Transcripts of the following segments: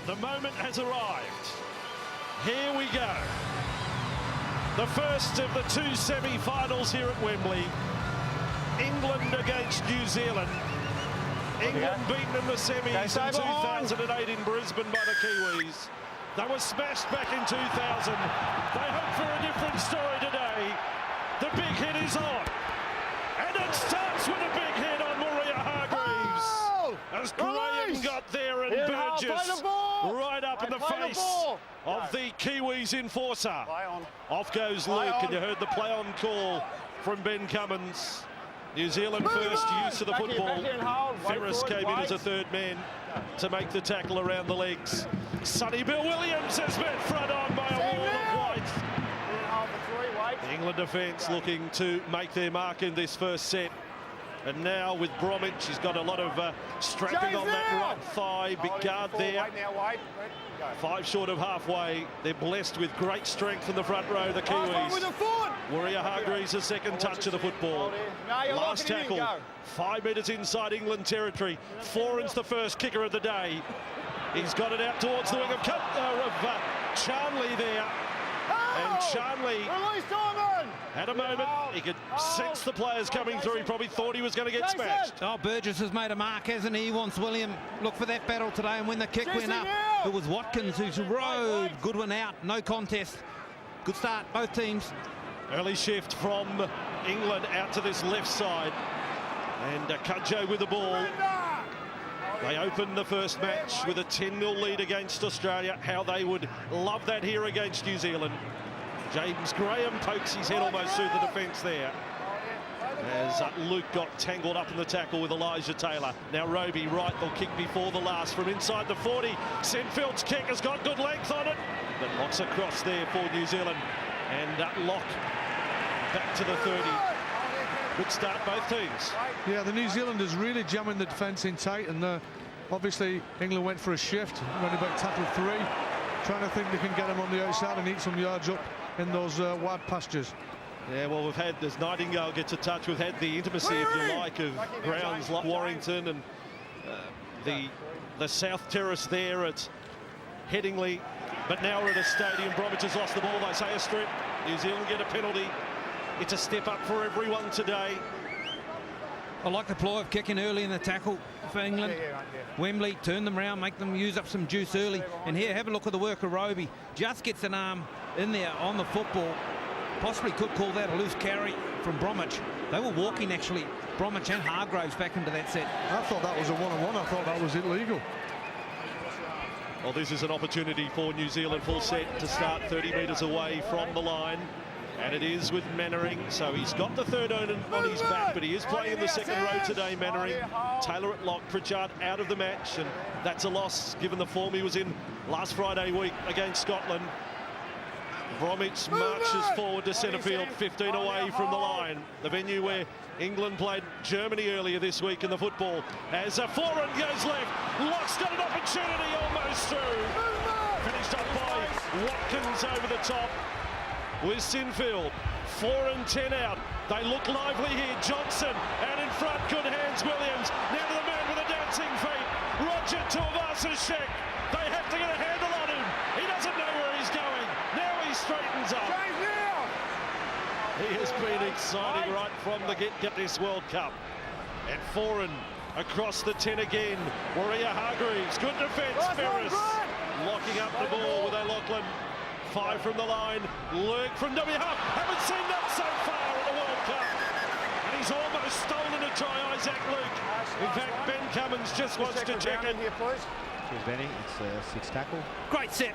The moment has arrived. Here we go. The first of the two semi-finals here at Wembley. England against New Zealand. England beaten in the semis in 2008 in Brisbane by the Kiwis. They were smashed back in 2000. They hope for a different story today. The big hit is on. And it starts with a big hit on Maria Hargreaves. Oh! As Graham got there and Burgess right up in the face of the Kiwis enforcer. Off goes Luke, and you heard the play on call from Ben Cummins. New Zealand first use of the football. Ferris came in as a third man to make the tackle around the legs. Sonny Bill Williams has met front on by a wall of white. The England defence looking to make their mark in this first set. And now with Bromwich, he's got a lot of strapping on that right thigh. Big guard there. 5 short of halfway. They're blessed with great strength in the front row, the Kiwis. Maria Hargreaves, a second touch of the football. Last tackle, 5 metres inside England territory. Foran's the first kicker of the day. He's got it out towards the wing of Charnley there. And Charnley had a moment. He could sense the players coming through. He probably thought he was going to get smashed. Oh, Burgess has made a mark, hasn't he? He wants William look for that battle today, and when the kick went up, it was Watkins who rode Goodwin out. No contest. Good start, both teams. Early shift from England out to this left side. And Cudjoe with the ball. They opened the first match with a 10-0 lead against Australia. How they would love that here against New Zealand. James Graham pokes his head almost through the defence there. As Luke got tangled up in the tackle with Elijah Taylor. Now Roby right, they'll kick before the last from inside the 40. Senfield's kick has got good length on it. But Locke's across there for New Zealand. And Locke back to the 30. Good start, both teams. Yeah, the New Zealanders really jamming the defence in tight, and obviously England went for a shift, running back tackle 3, trying to think they can get them on the outside and eat some yards up in those wide pastures. Yeah, well, we've had, as Nightingale gets a touch, we've had the intimacy, if you like, of grounds like Warrington and the South Terrace there at Headingley. But now we're at a stadium. Bromwich has lost the ball. They say a strip. New Zealand get a penalty. It's a step up for everyone today. I like the ploy of kicking early in the tackle for England. Wembley, turn them round, make them use up some juice early. And here, have a look at the work of Roby. Just gets an arm in there on the football. Possibly could call that a loose carry from Bromwich. They were walking, actually, Bromwich and Hargreaves back into that set. I thought that was a one-on-one. I thought that was illegal. Well, this is an opportunity for New Zealand full set to start 30 metres away from the line. And it is with Mannering, so he's got the third on his back, but he is playing in the second row today, Mannering. Taylor at lock, Pritchard out of the match, and that's a loss given the form he was in last Friday week against Scotland. Bromwich marches forward to centre field, 15 away from the line. The venue where England played Germany earlier this week in the football. As a Foran goes left, Locke's got an opportunity almost through. Finished up by Watkins over the top. With Sinfield, 4 and 10 out. They look lively here. Johnson, and in front, good hands, Williams. Now to the man with the dancing feet. Roger Tuivasa-Sheck. They have to get a handle on him. He doesn't know where he's going. Now he straightens up. He has been exciting right from the get this World Cup. And Foran across the 10 again. Maria Hargreaves, good defence, Ferris. Locking up the ball with O'Loughlin. 5 from the line. Lurk from W. Huff. Haven't seen that so far at the World Cup. And he's almost stolen a try, Isaac Luke. In fact, Ben Cummins just wants to check it. Here's Benny. It's a 6 tackle. Great set.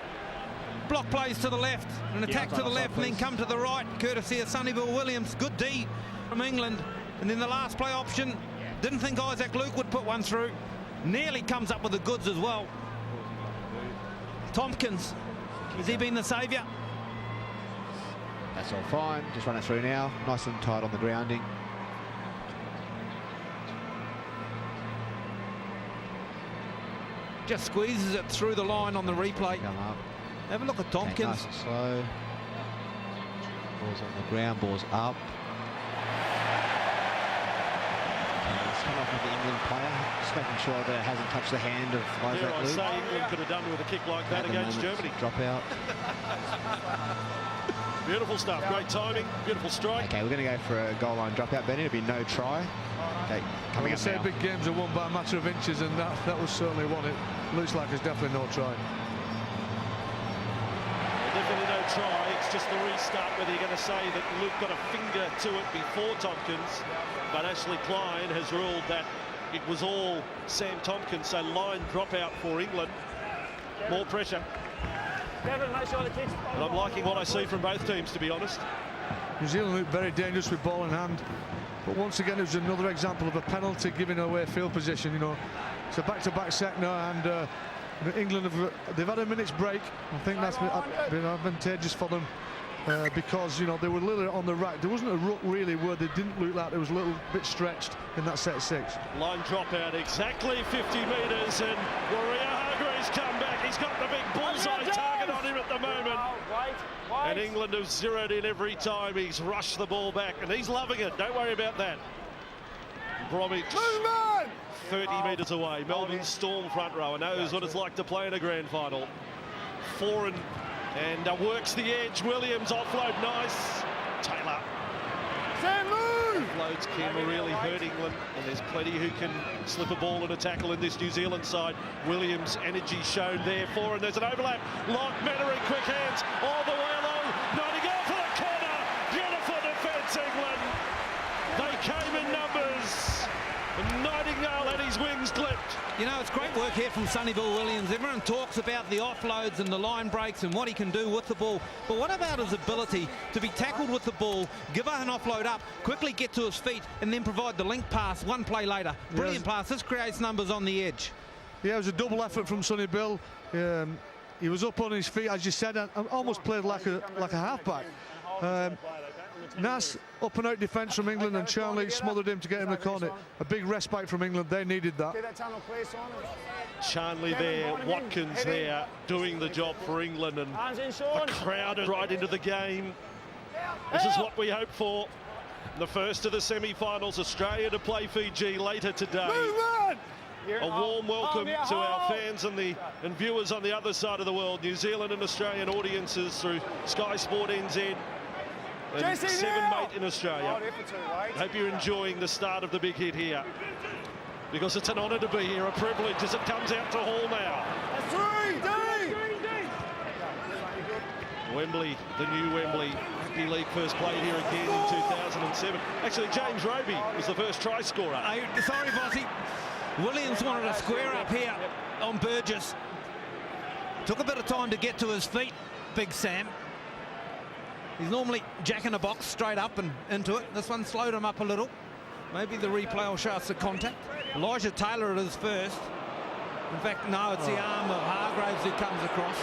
Block plays to the left, an attack to the left, and then come to the right, courtesy of Sonny Bill Williams. Good D from England. And then the last play option. Didn't think Isaac Luke would put one through. Nearly comes up with the goods as well. Tompkins. Has he been the saviour? That's all fine. Just run it through now. Nice and tight on the grounding. Just squeezes it through the line on the replay. Come up. Have a look at Tompkins. Nice and slow. Ball's on the ground. Ball's up. It's come off with the England player, just making sure that it hasn't touched the hand of Dare Isaac I Luke. say England could have done with a kick like that At the against moment, Germany. Drop out. Beautiful stuff, great timing, beautiful strike. Okay, we're going to go for a goal line dropout, Benny. It'll be no try. Okay, coming Well, up say now. big games are won by a matter of inches, and that was certainly one. It looks like it's definitely no try. Definitely no try, it's just the restart whether you're going to say that Luke got a finger to it before Tompkins, but Ashley Klein has ruled that it was all Sam Tompkins, so line dropout for England. More pressure. And I'm liking what I see from both teams, to be honest. New Zealand looked very dangerous with ball in hand, but once again it was another example of a penalty giving away field position. You know, it's a back-to-back set now, and England they've had a minute's break. I think that's been advantageous for them because, you know, they were a little on the right. There wasn't a ruck really where they didn't look like there was a little bit stretched in that set 6. Line dropout exactly 50 metres, and Warrior Hargreaves come back. He's got the big bullseye target on him at the moment. And England have zeroed in every time he's rushed the ball back, and he's loving it. Don't worry about that. Bromwich 30 metres away. Melbourne Storm front rower knows what it's like to play in a grand final. Foreign and works the edge. Williams offload, nice. Taylor. Offloads can really hurt England, and there's plenty who can slip a ball and a tackle in this New Zealand side. Williams' energy shown there. Foreign, there's an overlap. Lock, Mannering, quick hands all the way along. Nightingale for the corner. Beautiful defence, England. They came in numbers. And Nightingale had his wings clipped. You know, it's great work here from Sonny Bill Williams. Everyone talks about the offloads and the line breaks and what he can do with the ball. But what about his ability to be tackled with the ball, give an offload up, quickly get to his feet, and then provide the link pass one play later? Brilliant pass. This creates numbers on the edge. Yeah, it was a double effort from Sonny Bill. He was up on his feet, as you said, and almost played like a halfback. Nice up and out defence from England, and Charlie smothered him to get him the corner. A big respite from England. They needed that. Charlie there, Watkins there, doing the job for England, and the crowd is right into the game. This is what we hope for. The first of the semi-finals, Australia to play Fiji later today. A warm welcome to our fans and viewers on the other side of the world. New Zealand and Australian audiences through Sky Sport NZ. And 7 mate in Australia. Hope you're enjoying the start of the big hit here, because it's an honour to be here, a privilege as it comes out to Hall now. Wembley, the new Wembley. Rugby League first played here again in 2007. Actually, James Roby was the first try scorer. Sorry, Bossy. Williams wanted to square up here on Burgess. Took a bit of time to get to his feet, Big Sam. He's normally jacking a box straight up and into it. This one slowed him up a little. Maybe the replay will show us the contact. Elijah Taylor it is first. In fact, no, it's the arm of Hargreaves who comes across.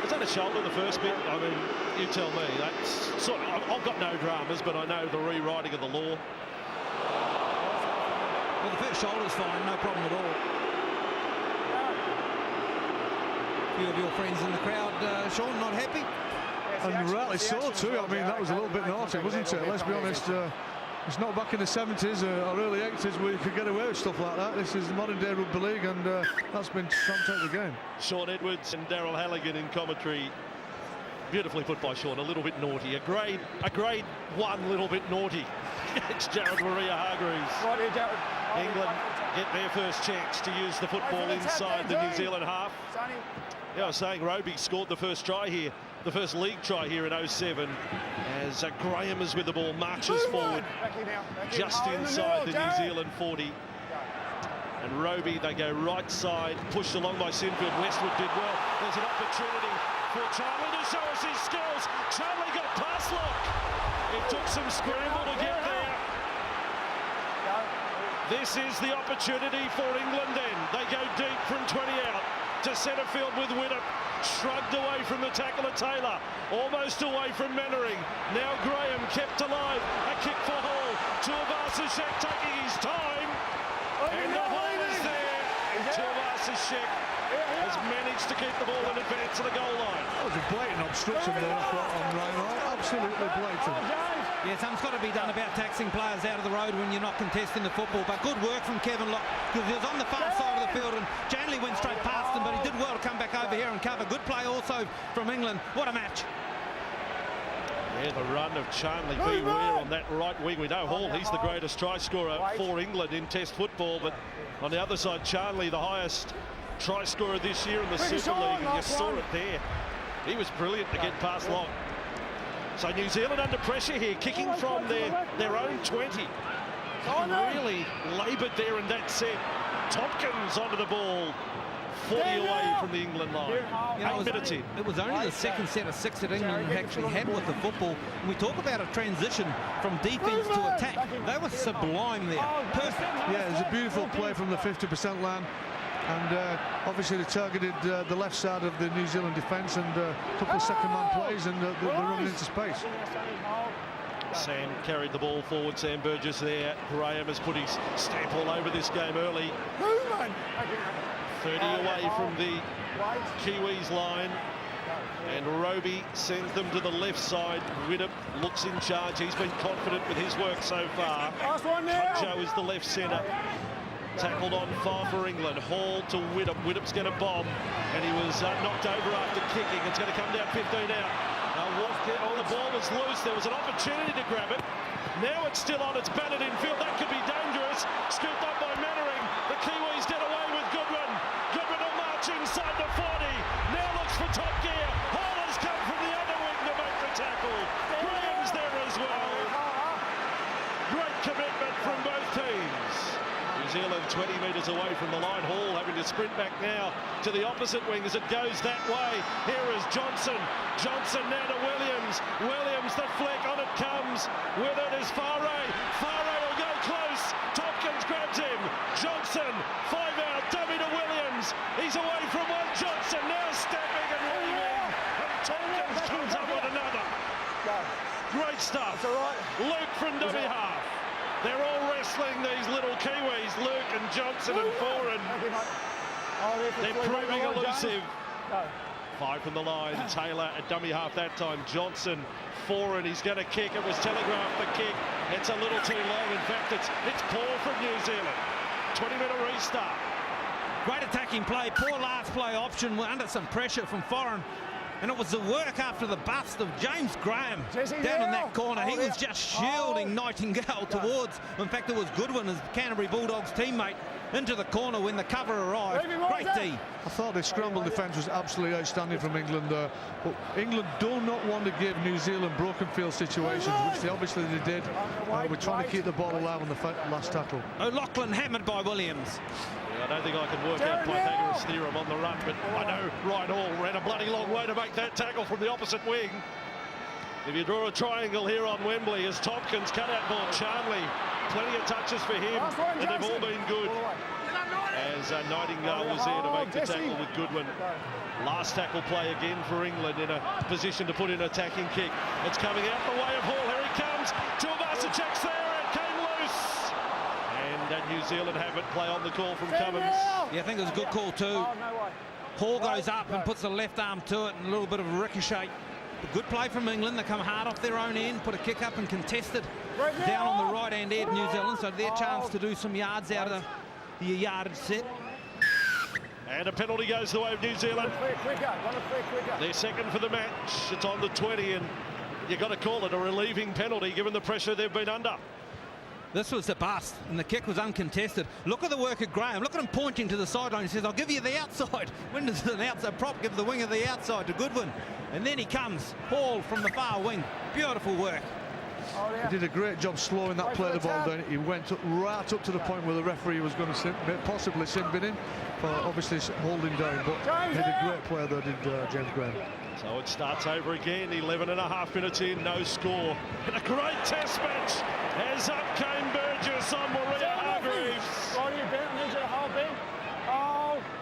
Was that a shoulder the first bit? I mean, you tell me. That's sort of, I've got no dramas, but I know the rewriting of the law. Well, the first shoulder's fine, no problem at all. A few of your friends in the crowd, Sean, not happy? And rightly so too. I mean, that was a little bit naughty, wasn't it? Let's be honest. It's not back in the 70s or early 80s where you could get away with stuff like that. This is modern day rugby league, and that's been trumped out of the game. Sean Edwards and Daryl Halligan in commentary. Beautifully put by Sean. A little bit naughty. A grade 1 little bit naughty. It's Jared Maria Hargreaves. England get their first chance to use the football inside the New Zealand half. Yeah, I was saying Roby scored the first try here. The first league try here in 07, as Graham is with the ball, marches forward just inside the New Zealand 40. And Roby, they go right side, pushed along by Sinfield. Westwood did well. There's an opportunity for Charlie to show us his skills. Charlie got pass lock. It took some scramble to get there. This is the opportunity for England then. They go deep from 20 out to centre field with Widdop. Shrugged away from the tackle of Taylor, almost away from Mannering. Now Graham kept alive, a kick for Hall. Tuivasa-Sheck taking his time, and the ball is there. Tuivasa-Sheck has managed to keep the ball in advance of the goal line. That was a blatant obstruction there on Ryan Hall, absolutely blatant. Yeah, something's got to be done about taxing players out of the road when you're not contesting the football. But good work from Kevin Locke, because he was on the far side of the field and Janley went straight past him, but he did well to come back over here and cover. Good play also from England. What a match. Yeah, the run of Charnley v. Weir on that right wing. We know Hall, he's the greatest try scorer for England in Test football, but on the other side, Charnley, the highest try scorer this year in the Super League, and you saw it there. He was brilliant to get past Locke. So New Zealand under pressure here, kicking from their own 20. Really laboured there in that set. Tompkins onto the ball, 40 away from the England line. You know, 8 minutes in. It was only the second set of 6 that England actually had with the football. And we talk about a transition from defence to attack. They were sublime there. Perfect. Yeah, it was a beautiful play from the 50% line. And obviously they targeted the left side of the New Zealand defence, and a couple of second-man plays, and they're running into space. Sam carried the ball forward, Sam Burgess there. Graham has put his stamp all over this game early. 30 away from the Kiwis line. And Roby sends them to the left side. Widdop looks in charge. He's been confident with his work so far. Cudjoe is the left centre. Tackled on far for England. Hall to Widdop. Widdop's going to bomb, and he was knocked over after kicking. It's going to come down 15 out. The ball was loose. There was an opportunity to grab it. Now it's still on. It's battered in field. That could be dangerous. Scooped up by Mannering. The Kiwis get away with Goodwin. Goodwin will march inside the 40. Now looks for top gear. Hall has come from the other wing to make the tackle. Graham's there as well. Great commitment from both teams. New Zealand 20 metres away from the line. Hall having to sprint back now to the opposite wing as it goes that way. Here is Johnson. Johnson now to Williams. Williams, the flick, on it comes. With it is Farray. Farray will go close. Tompkins grabs him. Johnson, 5 out, dummy to Williams. He's away from one. Johnson now stepping and leaving. And Tompkins comes up with another. Great stuff. Luke from dummy half. They're all wrestling, these little Kiwis, Luke and Johnson and Foran. They're proving elusive. 5 from the line. Taylor at dummy half that time. Johnson, Foran, he's going to kick. It was telegraphed, the kick. It's a little too long. In fact, it's poor from New Zealand. 20-minute restart. Great attacking play. Poor last play option under some pressure from Foran. And it was the work after the bust of James Graham down in that corner. He was just shielding Nightingale towards, in fact, it was Goodwin, his Canterbury Bulldogs teammate, into the corner when the cover arrived. Great D. I thought the scramble defence was absolutely outstanding from England. But England do not want to give New Zealand broken field situations, which they obviously did. We're trying to keep the ball alive on the last tackle. O'Loughlin hammered by Williams. I don't think I can work out Pythagoras' theorem on the run, but I know Ryan Hall ran a bloody long way to make that tackle from the opposite wing. If you draw a triangle here on Wembley, as Tompkins cut out ball, Charnley, plenty of touches for him, and they've all been good. As Nightingale was there to make the tackle with Goodwin. Last tackle play again for England in a position to put in an attacking kick. It's coming out the way of Hall. Here he comes. Tuivasa-Sheck's there. It came loose. And New Zealand have it. Play on the call from Cummins. Yeah, I think it was a good call too. Hall goes up and puts the left arm to it, and a little bit of a ricochet. A good play from England. They come hard off their own end, put a kick up and contested down on the right-hand end, New Zealand, so their chance to do some yards out of the yardage set. And a penalty goes the way of New Zealand. Their second for the match. It's on the 20, and you've got to call it a relieving penalty given the pressure they've been under. This was the bust, and the kick was uncontested. Look at the work of Graham. Look at him pointing to the sideline. He says, I'll give you the outside. When does an outside prop give the winger the outside to Goodwin? And then he comes, Hall from the far wing. Beautiful work. He did a great job slowing that play of the ball down. He went right up to the point where the referee was going to possibly sin bin in for obviously holding down. But he did a great play there, did James Graham. So it starts over again, 11.5 minutes in, no score. And a great test match as up came Burgess on Maria Hargreaves.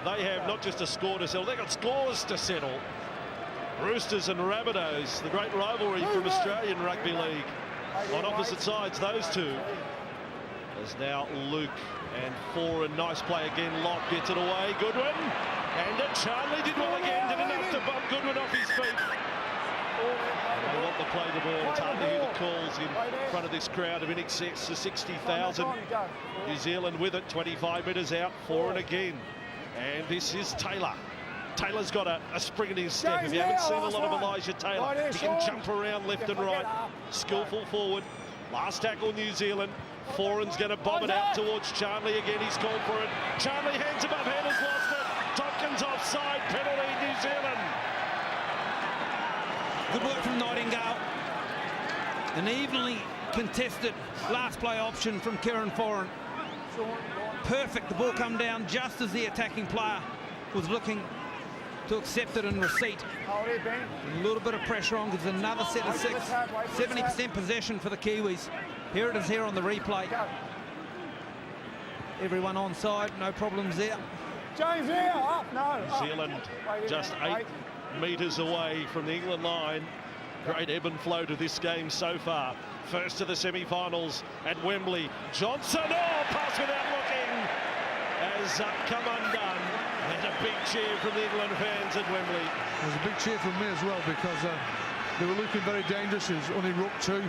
They have not just a score to settle, they've got scores to settle. Roosters and Rabbitohs, the great rivalry from Australian Rugby League. On opposite sides, those two. There's now Luke and Foran. Nice play again. Locke gets it away. Goodwin. And Charnley did well again. Did enough to bump Goodwin off his feet. They want to play the ball. It's hard to hear the calls in front of this crowd of in excess of 60,000. New Zealand with it, 25 metres out, for and again. And this is Taylor. Taylor's got a spring in his step. If you haven't seen a lot of Elijah Taylor, he can jump around left and right. Skillful forward. Last tackle, New Zealand. Foran's going to bomb it out towards Charnley again. He's called for it. Charnley hands above head, has lost it. Tompkins offside, penalty, New Zealand. Good work from Nightingale. An evenly contested last play option from Kieran Foran. Perfect. The ball come down just as the attacking player was looking to accept it in receipt. A little bit of pressure on, gives another set of 6. 70% possession for the Kiwis. Here it is here on the replay. Everyone onside, no problems there. James here, up, no. New Zealand just 8 metres away from the England line. Great ebb and flow to this game so far. First of the semi-finals at Wembley. Johnson, oh, pass without looking, has come undone. And a big cheer from the England fans at Wembley. There's a big cheer from me as well, because they were looking very dangerous. It was only ruck 2.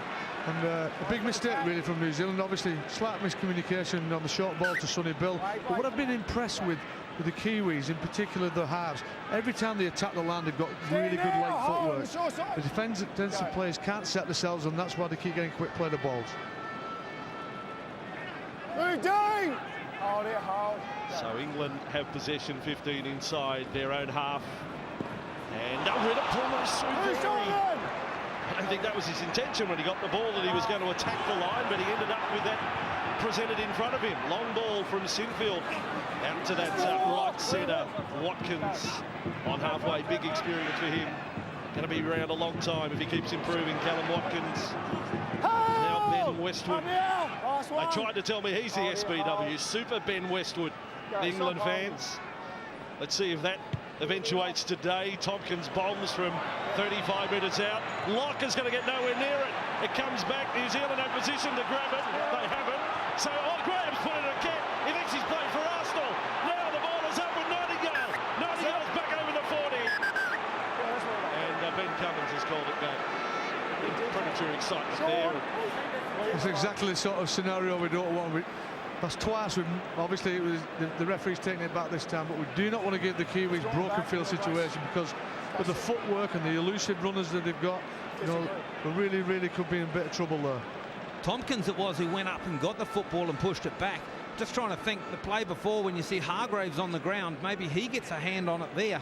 And a big mistake really from New Zealand. Obviously slight miscommunication on the short ball to Sonny Bill. But what I've been impressed with the Kiwis, in particular the halves, every time they attack the land, they've got really good leg footwork. The defensive players can't set themselves, and that's why they keep getting quick play the balls. So England have possession, 15 inside their own half. And rid of Palmer. I don't think that was his intention when he got the ball, that he was going to attack the line, but he ended up with that presented in front of him. Long ball from Sinfield out to that right centre. Watkins on halfway. Big experience for him. Going to be around a long time if he keeps improving. Callum Watkins. Now Ben Westwood. They tried to tell me he's the SBW. Super Ben Westwood, the England fans. Let's see if that eventuates today. Tompkins bombs from 35 metres out. Locker's going to get nowhere near it. It comes back. New Zealand have position to grab it. They haven't. So Graham's put it in a cap. He thinks he's playing for Arsenal. Now the ball is up with Nightingale. Nightingale's back over the 40. And Ben Cummins has called it back. Premature excitement there. It's exactly the sort of scenario we don't want. That's twice. Obviously, it was the referee's taking it back this time, but we do not want to give the Kiwis broken field situation, because with the footwork and the elusive runners that they've got, you know, we really could be in a bit of trouble there. Tompkins it was who went up and got the football and pushed it back. Just trying to think, the play before, when you see Hargraves on the ground, maybe he gets a hand on it there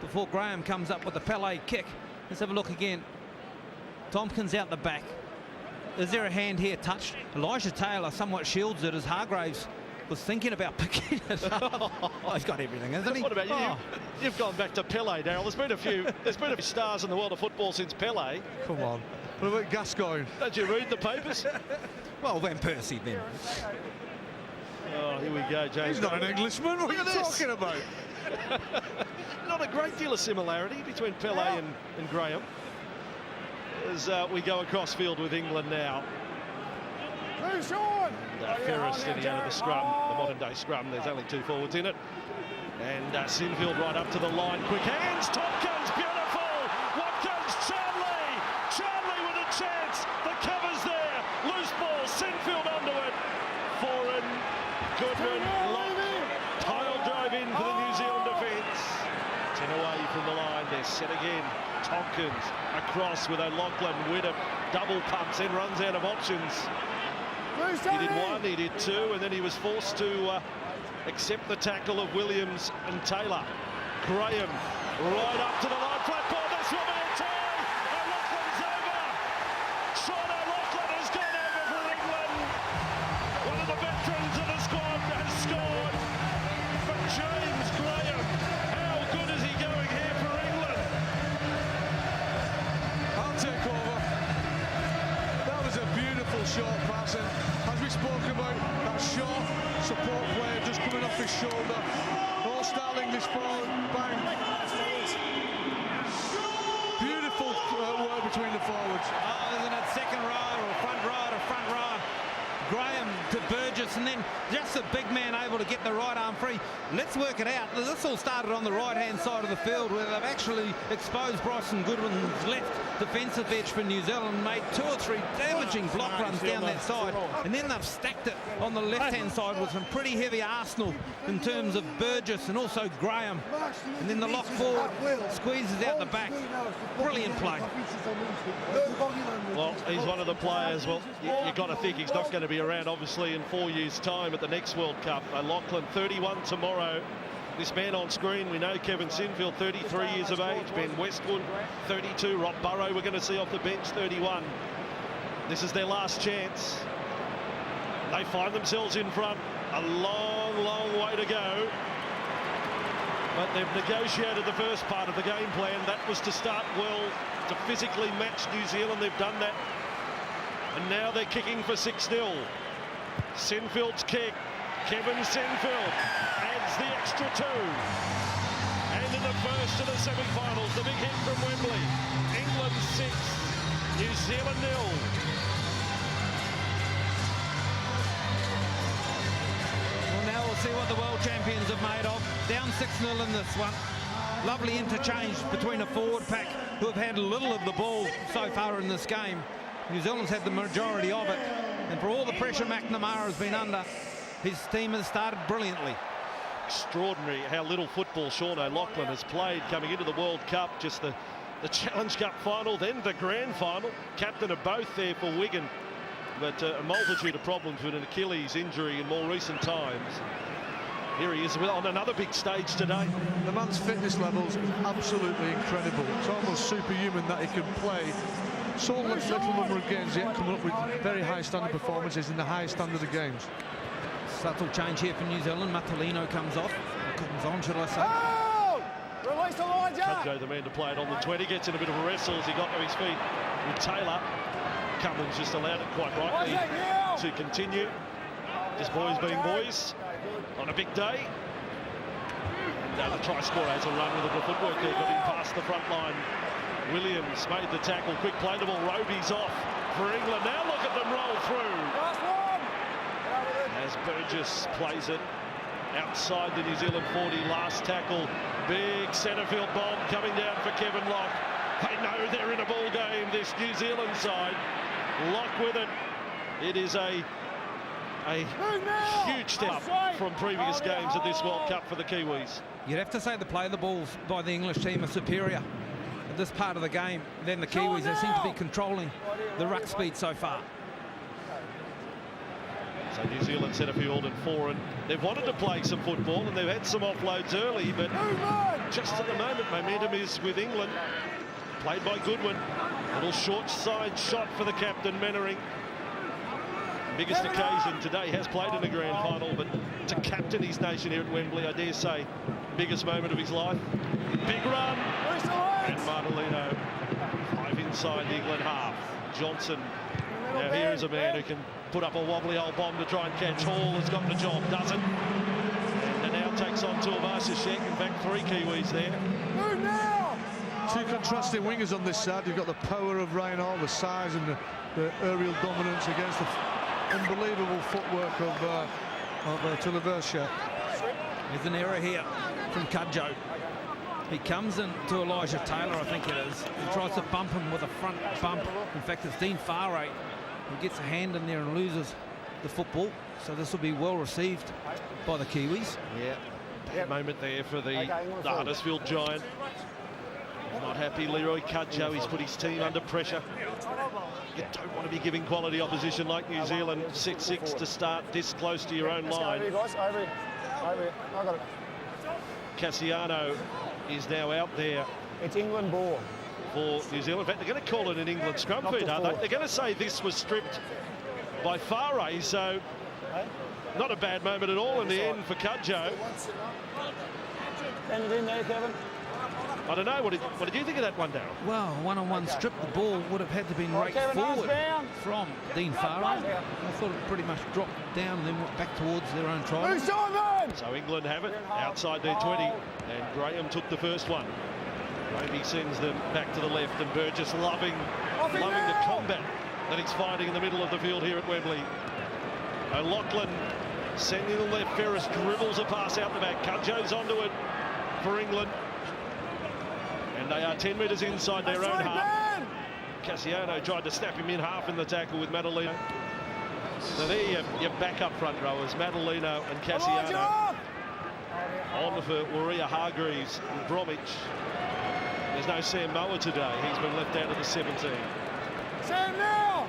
before Graham comes up with the Pele kick. Let's have a look again. Tompkins out the back. Is there a hand here touched? Elijah Taylor somewhat shields it as Hargraves was thinking about picking it up. Oh, he's got everything, hasn't he? What about you? You've gone back to Pele, Daryl. There's been a few stars in the world of football since Pele. Come on. What about Gascoigne? Don't you read the papers? Well, Van Persie then. Oh, here we go, James. He's not an Englishman. What are you talking about? Not a great deal of similarity between Pele and Graham. As we go across field with England now. Ferris steady out of the scrum, the modern day scrum. There's only 2 forwards in it. And Sinfield right up to the line. Quick hands. Tompkins, beautiful. Watkins, Charnley. Charnley with a chance. The cover's there. Loose ball. Sinfield onto it. Foran, Goodman, Locke. Tile drive in for the New Zealand defence. 10 away from the line. They're set again. Tompkins across with O'Loughlin. Widham double pumps, then runs out of options. He did 1, he did 2, and then he was forced to accept the tackle of Williams and Taylor. Graham right up to the line. Flat ball, this will be a try. O'Loughlin's over. Sean O'Loughlin has gone over for England. One of the veterans of the squad has scored. But James Graham, how good is he going here for England? I'll take over. That was a beautiful short pass, and as we spoke about, that short support player just coming off his shoulder. All Starling this forward, bang. Beautiful work between the forwards. Oh, isn't it second row or front row to front row? Graham to Burgess, and then just the big man able to get the right arm free. Let's work it out. This all started on the right-hand side of the field where they've actually exposed Bryson Goodwin's left defensive edge for New Zealand, made 2 or 3 damaging block runs down that side, and then they've stacked it on the left-hand side with some pretty heavy arsenal in terms of Burgess and also Graham, and then the lock forward squeezes out the back. Brilliant play. Well, he's one of the players. Well, you've got to think he's not going to be around, obviously, in 4 years' time at the next World Cup. Lachlan, 31 tomorrow. This man on screen, we know Kevin Sinfield, 33 years of age. Ben Westwood, 32. Rob Burrow, we're going to see off the bench, 31. This is their last chance. They find themselves in front. A long, long way to go. But they've negotiated the first part of the game plan. That was to start well, to physically match New Zealand. They've done that. And now they're kicking for 6-0. Sinfield's kick. Kevin Sinfield adds the extra 2. And in the first of the semi-finals, the big hit from Wembley. England 6, New Zealand 0. Well, now we'll see what the world champions have made of. Down 6-0 in this one. Lovely interchange between a forward pack who have had little of the ball so far in this game. New Zealand's had the majority of it, and for all the pressure McNamara has been under, his team has started brilliantly. Extraordinary how little football Sean O'Loughlin has played coming into the World Cup. Just the Challenge Cup final, then the grand final. Captain of both there for Wigan, but a multitude of problems with an Achilles injury in more recent times. Here he is on another big stage today. The man's fitness levels absolutely incredible. It's almost superhuman that he can play so little number of games, yet coming up with very high standard performances in the highest standard of games. Subtle change here for New Zealand. Matalino comes off. Comes on, should I say. Oh! Release the line, Jack! Cudjoe, the man to play it on the 20, gets in a bit of a wrestle as he got to his feet with Taylor. Cummins just allowed it quite rightly to continue. Just boys being boys on a big day. And the try scorer has a run with a bit of footwork there, got him past the front line. Williams made the tackle, quick play the ball. Roby's off for England. Now look at them roll through. As Burgess plays it outside the New Zealand 40, last tackle. Big centre field bomb coming down for Kevin Lock. They know they're in a ball game, this New Zealand side. Lock with it. It is a huge step up from previous games at this World Cup for the Kiwis. You'd have to say the play of the balls by the English team are superior at this part of the game than the Kiwis. They seem to be controlling the ruck speed so far. So New Zealand centre field and forward. They've wanted to play some football and they've had some offloads early, but just at the moment momentum is with England. Played by Goodwin. Little short side shot for the captain, Mannering. Biggest occasion today, has played in the grand final, but to captain his nation here at Wembley, I dare say, biggest moment of his life. Big run, and Martelino 5 inside the England half. Johnson, now here is a man who can put up a wobbly old bomb to try and catch. Hall has got the job, doesn't. And now takes on Tuivasa-Sheck. In fact, 3 Kiwis there. Two contrasting wingers on this side. You've got the power of Ryan Hall, the size and the aerial dominance against the unbelievable footwork of Tuivasa-Sheck. There's an error here from Cudjoe. He comes in to Elijah Taylor, I think it is. He tries to bump him with a front bump. In fact, it's Dean Farray who gets a hand in there and loses the football. So this will be well received by the Kiwis. Yeah, bad moment there for the Huddersfield Giant. Not happy, Leroy Cudjoe. He's put his team under pressure. You don't want to be giving quality opposition like New Zealand. 6-6 to start this close to your own line. Cassiano is now out there. It's England ball for New Zealand. In fact, they're going to call it an England scrum feed, aren't they? They're going to say this was stripped by Farray, so not a bad moment at all in the end for Cudjoe. Send it in there, Kevin. I don't know. What did you think of that one, Darryl? Well, one-on-one strip, the ball would have had to be raked forward from Dean Farray. I thought it pretty much dropped down and then went back towards their own try. So England have it outside their 20, and Graham took the first one. Maybe sends them back to the left, and Burgess loving the combat that he's finding in the middle of the field here at Wembley. O'Loughlin sending the left. Ferris dribbles a pass out the back. Cudjoe's onto it for England. And they are 10 metres inside their own half. Cassiano tried to snap him in half in the tackle with Madalino. So there your backup front rowers, Madalino and Cassiano. On for Waria Hargreaves and Bromwich. There's no Sam Moa today. He's been left out of the 17. Sam now!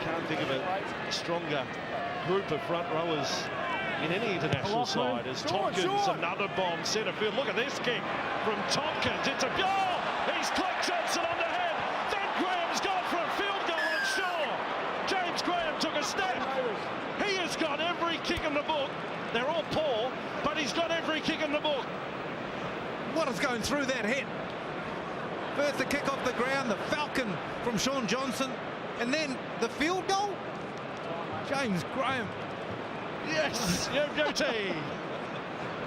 Can't think of a stronger group of front rowers in any international side as Tompkins, another bomb, centre field. Look at this kick from Tompkins. It's a goal! He's clicked Johnson underhand. Then Graham's gone for a field goal on shore. James Graham took a step. He has got every kick in the book. They're all poor, but he's got every kick in the book. What is going through that head? First the kick off the ground, the falcon from Sean Johnson, and then the field goal? James Graham. Yes, Yogote.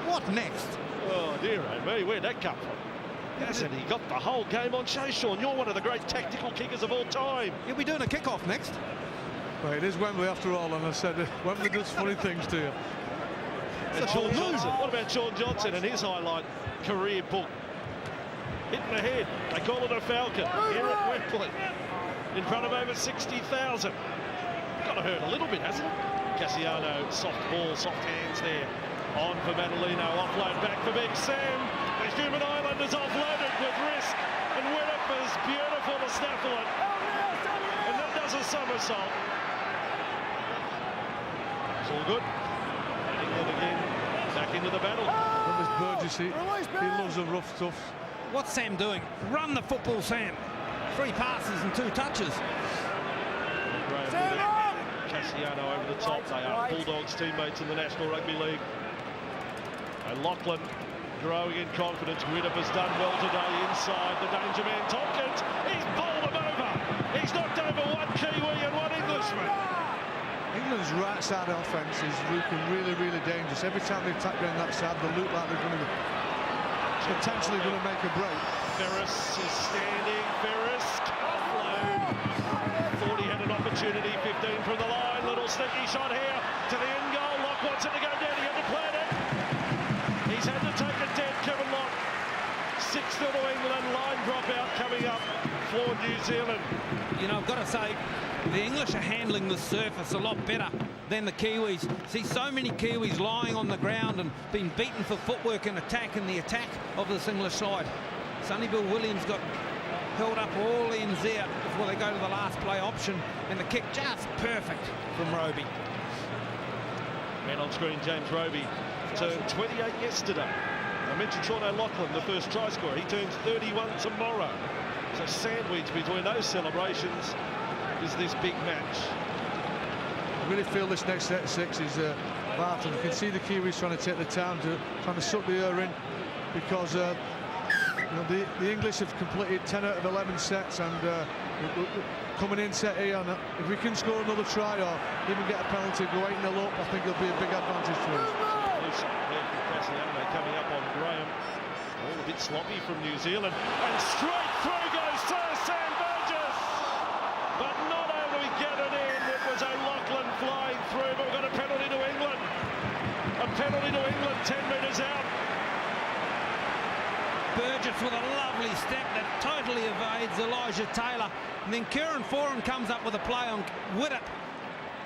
What next? Oh, dear me, where'd that come from? Hasn't he got the whole game on show, Sean? You're one of the great tactical kickers of all time. He'll be doing a kick-off next. Well, it is Wembley after all, and I said Wembley does funny things to you. And Sean Johnson. What about Sean Johnson and his highlight career book? Hitting the head. They call it a falcon here at Wembley. In front of over 60,000. Got to hurt a little bit, hasn't it? Cassiano, soft ball, soft hands there. On for Madalino, offload back for Big Sam. The Human Islanders offloaded with risk. And Winnip is beautiful to snaffle it. And then does a somersault. It's all good. And England again, back into the battle. There's Burgess, he loves the rough stuff. What's Sam doing? Run the football, Sam. 3 passes and 2 touches. Cassiano over the top. They are Bulldogs teammates in the National Rugby League. O'Loughlin growing in confidence. Winnip has done well today inside the danger man Tompkins. He's bowled him over. He's knocked over one Kiwi and one Englishman. England's right side offence is looking really, really dangerous. Every time they attack down that side, they look like they're going to potentially going to make a break. Ferris is standing. Ferris offload. Thought he had an opportunity. 15 from the line. Little sneaky shot here to the end goal. Locke wants it to go down. He had to plan it. He's had to take it dead. Kevin Locke. 6-0 to England. Line dropout coming up for New Zealand. You know, I've got to say, the English are handling the surface a lot better than the Kiwis. See so many Kiwis lying on the ground and being beaten for footwork and attack in the attack of this English side. Sonny Bill Williams got held up all ends there before they go to the last play option, and the kick just perfect from Roby. Man on screen, James Roby turned 28 yesterday. I mentioned Sean O'Loughlin, the first try scorer. He turns 31 tomorrow. So sandwiched between those celebrations is this big match. I really feel this next set 6 is vital. You can see the Kiwis trying to take the time, trying to suck the air in, because you know, the English have completed 10 out of 11 sets, and coming in set here, and if we can score another try or even get a penalty, go 8-0 up, I think it'll be a big advantage for us. Coming up on Graham, all a bit sloppy from New Zealand, and straight through goes Sir Sam Burgess, but not able to get it in. It was O'Loughlin flying through, but we've got a penalty to England. A penalty to England, 10 metres out. Burgess with a lovely step that totally evades Elijah Taylor, and then Kieran Foran comes up with a play on Widdop.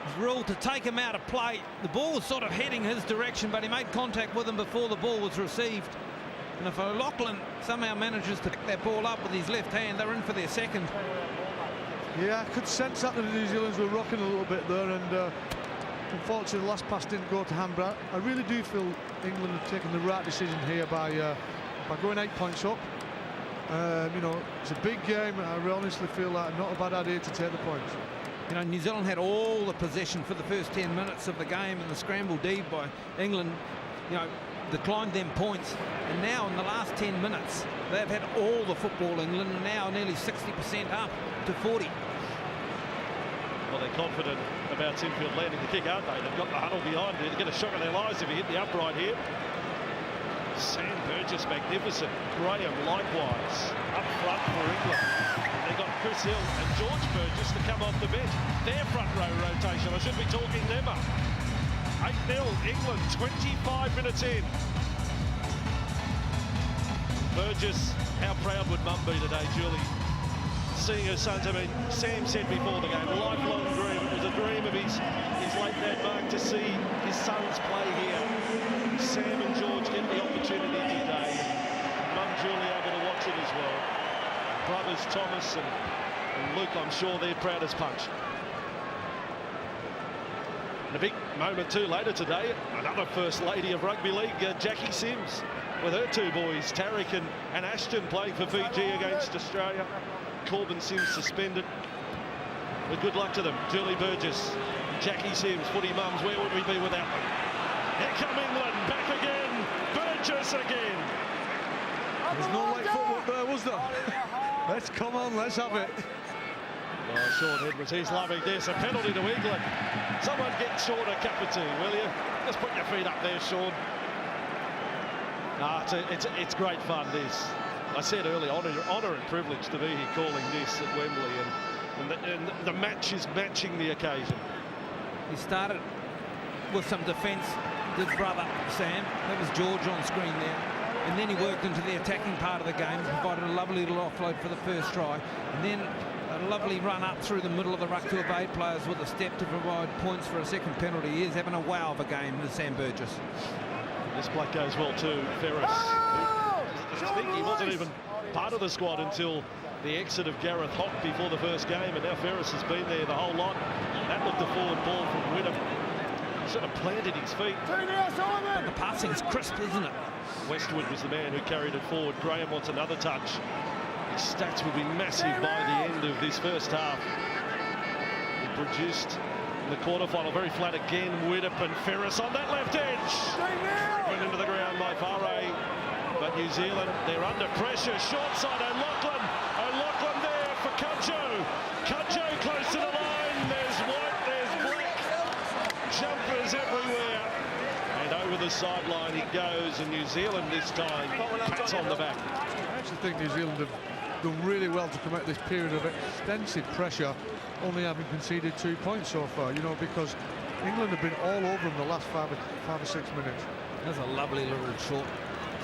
He's ruled to take him out of play. The ball was sort of heading his direction, but he made contact with him before the ball was received. And if O'Loughlin somehow manages to pick that ball up with his left hand, they're in for their second. Yeah, I could sense that the New Zealanders were rocking a little bit there, and unfortunately the last pass didn't go to hand. But I really do feel England have taken the right decision here by going 8 points up. You know, it's a big game, and I honestly feel like not a bad idea to take the points. You know, New Zealand had all the possession for the first 10 minutes of the game, and the scramble D by England, you know, declined them points. And now in the last 10 minutes, they've had all the football, England, and now nearly 60% up to 40. Well, they're confident about Sinfield landing the kick, aren't they? They've got the huddle behind it. They get a shock of their lives if he hit the upright here. Sam Burgess magnificent. Graham likewise up front for England. They got Chris Hill and George Burgess to come off the bench. Their front row rotation. I should be talking them up. 8-0 England, 25 minutes in. Burgess, how proud would Mum be today, Julie? Seeing her sons, I mean, Sam said before the game, lifelong dream. It was a dream of his late dad Mark to see his sons play here. Sam and George get the opportunity today. Mum Julie able to watch it as well. Brothers Thomas and Luke, I'm sure they're proud as punch. And a big moment too later today, another First Lady of Rugby League, Jackie Sims, with her two boys, Tarek and Ashton, playing for Fiji against Australia. Corbin Sims suspended. But good luck to them. Julie Burgess, Jackie Sims, footy mums, where would we be without them? Here come England, back again, Burgess again. There's no late footwork there, was there? Come on, let's have it. Oh, Sean Edwards, he's loving this. A penalty to England. Someone get Sean a cup of tea, will you? Just put your feet up there, Sean. It's great fun, this. I said earlier, honour and privilege to be here calling this at Wembley, and the match is matching the occasion. He started with some defence, his brother Sam, that was George on screen there, and then he worked into the attacking part of the game, provided a lovely little offload for the first try, and then a lovely run up through the middle of the ruck to evade players with a step to provide points for a second penalty. He is having a wow of a game with Sam Burgess. This bloke goes well too, Ferris. I think he wasn't even part of the squad until the exit of Gareth Hock before the first game, and now Ferris has been there the whole lot. That looked a forward ball from Whittam. Sort of planted his feet. But the passing's crisp, isn't it? Westwood was the man who carried it forward. Graham wants another touch. His stats will be massive by the end of this first half. He produced in the quarterfinal, very flat again. Whittam and Ferris on that left edge. Went into the ground by Farre. But New Zealand, they're under pressure. Short side, O'Loughlin. O'Loughlin there for Cudjoe. Cudjoe close to the line. There's white, there's black. Jumpers everywhere. And over the sideline he goes. And New Zealand this time pats on the back. I actually think New Zealand have done really well to come out this period of extensive pressure, only having conceded 2 points so far, you know, because England have been all over them the last five or 6 minutes. That was a lovely little short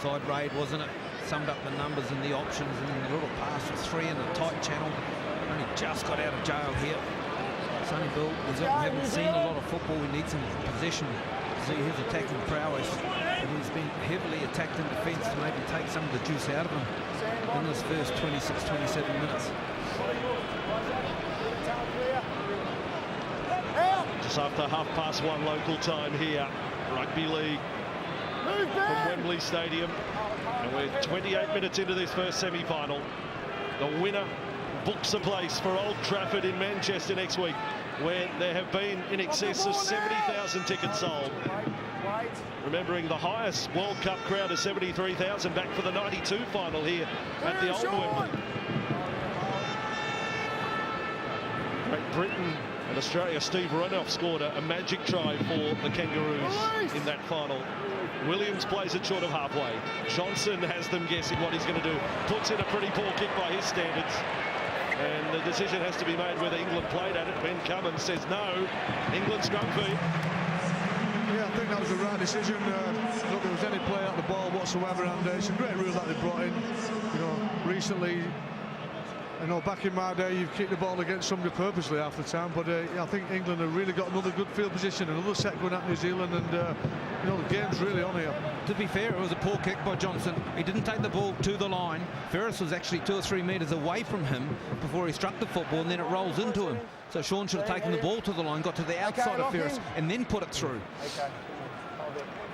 side raid, wasn't it? Summed up the numbers and the options, and then the little pass for three in a tight channel. Only just got out of jail here. Sonny Bill, we haven't seen a lot of football. We need some possession to see his attacking prowess. And he's been heavily attacked in defence to maybe take some of the juice out of him in this first 26, 27 minutes. Just after 1:30 local time here, Rugby League from Wembley Stadium, and we're 28 minutes into this first semi-final. The winner books a place for Old Trafford in Manchester next week, where there have been in excess of 70,000 tickets sold. Remembering the highest World Cup crowd of 73,000 back for the '92 final here at the Old Wembley. Great Britain and Australia, Steve Renouf scored a magic try for the Kangaroos in that final. Williams plays it short of halfway. Johnson has them guessing what he's going to do. Puts in a pretty poor kick by his standards. And the decision has to be made whether England played at it. Ben Cummins says no. England scrum feed. Yeah, I think that was the right decision. Look, there was any play at the ball whatsoever, and it's a great rule that they brought in. You know, recently, you know, back in my day, you've kicked the ball against somebody purposely half the time, but I think England have really got another good field position, another set going at New Zealand, and you know, the game's really on here. To be fair, it was a poor kick by Johnson. He didn't take the ball to the line. Ferris was actually 2 or 3 metres away from him before he struck the football, and then it rolls into him. So Sean should have taken the ball to the line, got to the outside of Ferris, and then put it through.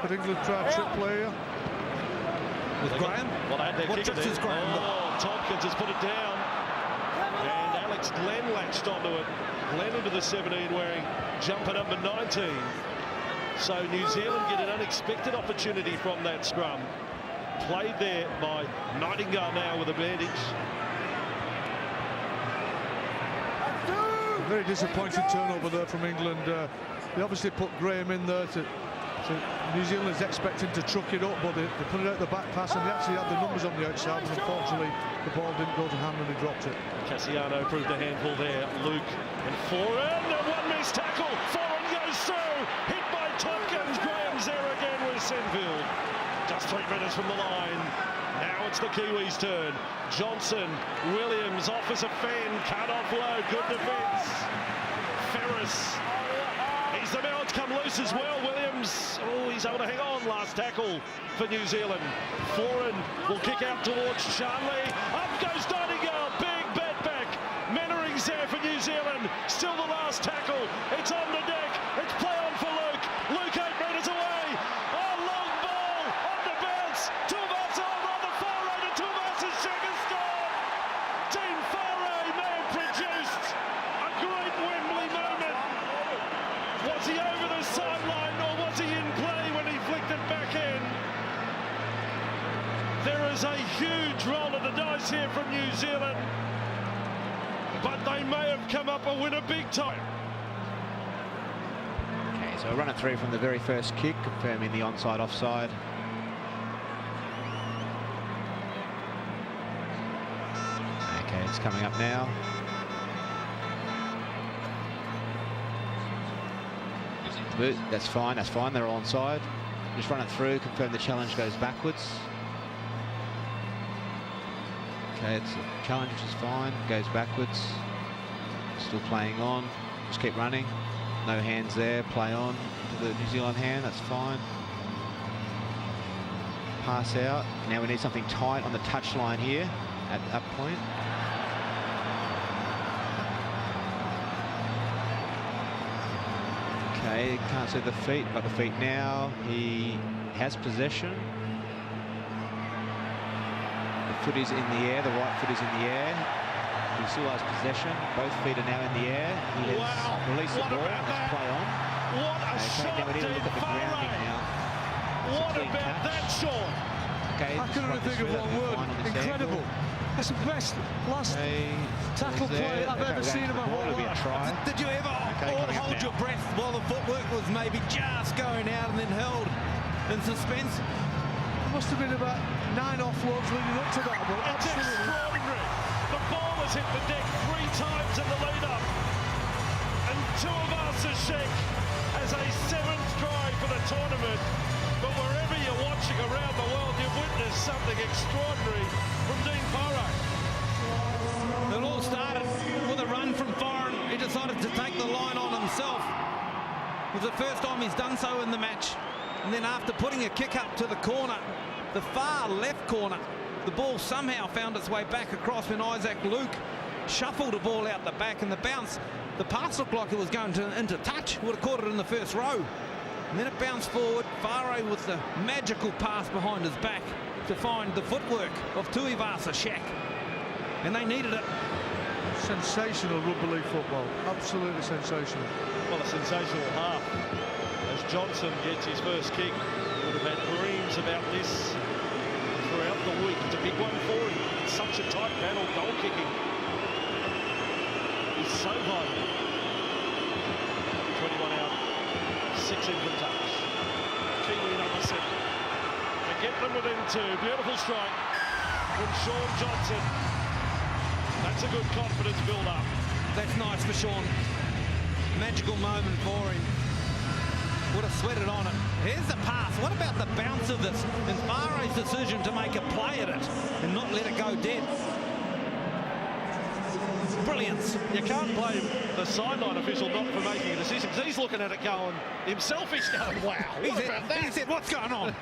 Could England try a trick play here? With Graham? What tricks is Graham got? Oh, Tompkins has put it down. And Alex Glenn latched onto it. Glenn into the 17 wearing jumper number 19. So New Zealand get an unexpected opportunity from that scrum. Played there by Nightingale now with a bandage. A very disappointing turnover there from England. They obviously put Graham in there to New Zealand is expecting to truck it up, but they put it out the back pass, and they actually had the numbers on the outside, and unfortunately the ball didn't go to hand and he dropped it. Cassiano proved a handful there. Luke and Foran, and one missed tackle. Foran goes through, hit by Tompkins, Graham's there again with Senfield. Just 3 minutes from the line. Now it's the Kiwis' turn. Johnson, Williams offers a fan, cut off low, good defence. Ferris. He's the man to come loose as well. Williams, oh, he's able to hang on. Last tackle for New Zealand. Foreign will kick out towards Charlie. Up goes Nightingale. Big bet back. Mannering's there for New Zealand. Still the last tackle. It's on the deck. It's play on for Luke. Luke 8 metres away. Oh, long ball on the bounce. Tuivasa on the far right, and Tuivasa's check has scored. Team Farai may have produced a great Wembley moment. Was he over the sideline or was he in play when he flicked it back in? There is a huge roll of the dice here from New Zealand, but they may have come up a winner big time. Okay, so a run it through from the very first kick, confirming the onside offside. Okay, it's coming up now. That's fine, they're all onside. Just run it through, confirm the challenge goes backwards. Okay, it's a challenge, which is fine, goes backwards. Still playing on, just keep running. No hands there, play on to the New Zealand hand, that's fine. Pass out. Now we need something tight on the touchline here at that point. Okay, can't see the feet, got the feet now. He has possession. The foot is in the air, the right foot is in the air. He still has possession. Both feet are now in the air. He has released the ball. Let's play on. What a shot, now we need to look at the grounding now. What about that shot? I Okay, can only think of one word. Incredible. That's the best last tackle play I've ever seen in my whole life. Did you ever hold your breath while the footwork was maybe just going out and then held in suspense? There must have been about 9 offloads leading up to that, but It's extraordinary. The ball has hit the deck 3 times in the lead-up, and Tuivasa has a 7th try for the tournament. But wherever you're watching around the world, you've witnessed something extraordinary from Dean Farai. It all started with a run from Foreign. He decided to take the line on himself. It was the first time he's done so in the match. And then after putting a kick up to the corner, the far left corner, the ball somehow found its way back across when Isaac Luke shuffled the ball out the back, and the bounce, the pass looked like it was going into touch. Would have caught it in the first row. And then it bounced forward. Farai with the magical pass behind his back to find the footwork of Tuivasa Shack. And they needed it. sensational rugby league football. Absolutely sensational. Well, a sensational half. As Johnson gets his first kick, would have had dreams about this throughout the week. It's a big one for him. It's such a tight battle. Goal kicking is so vital. 21 out, 6 in for touch. Kiwi number 7. To get them within 2. Beautiful strike from Sean Johnson. That's a good confidence build-up. That's nice for Sean. Magical moment for him. Would have sweated on it. Here's the pass. What about the bounce of this? And Farai's decision to make a play at it and not let it go dead. Brilliance. You can't blame the sideline official not for making a decision. He's looking at it going, himself he's going, wow, He said, what's going on?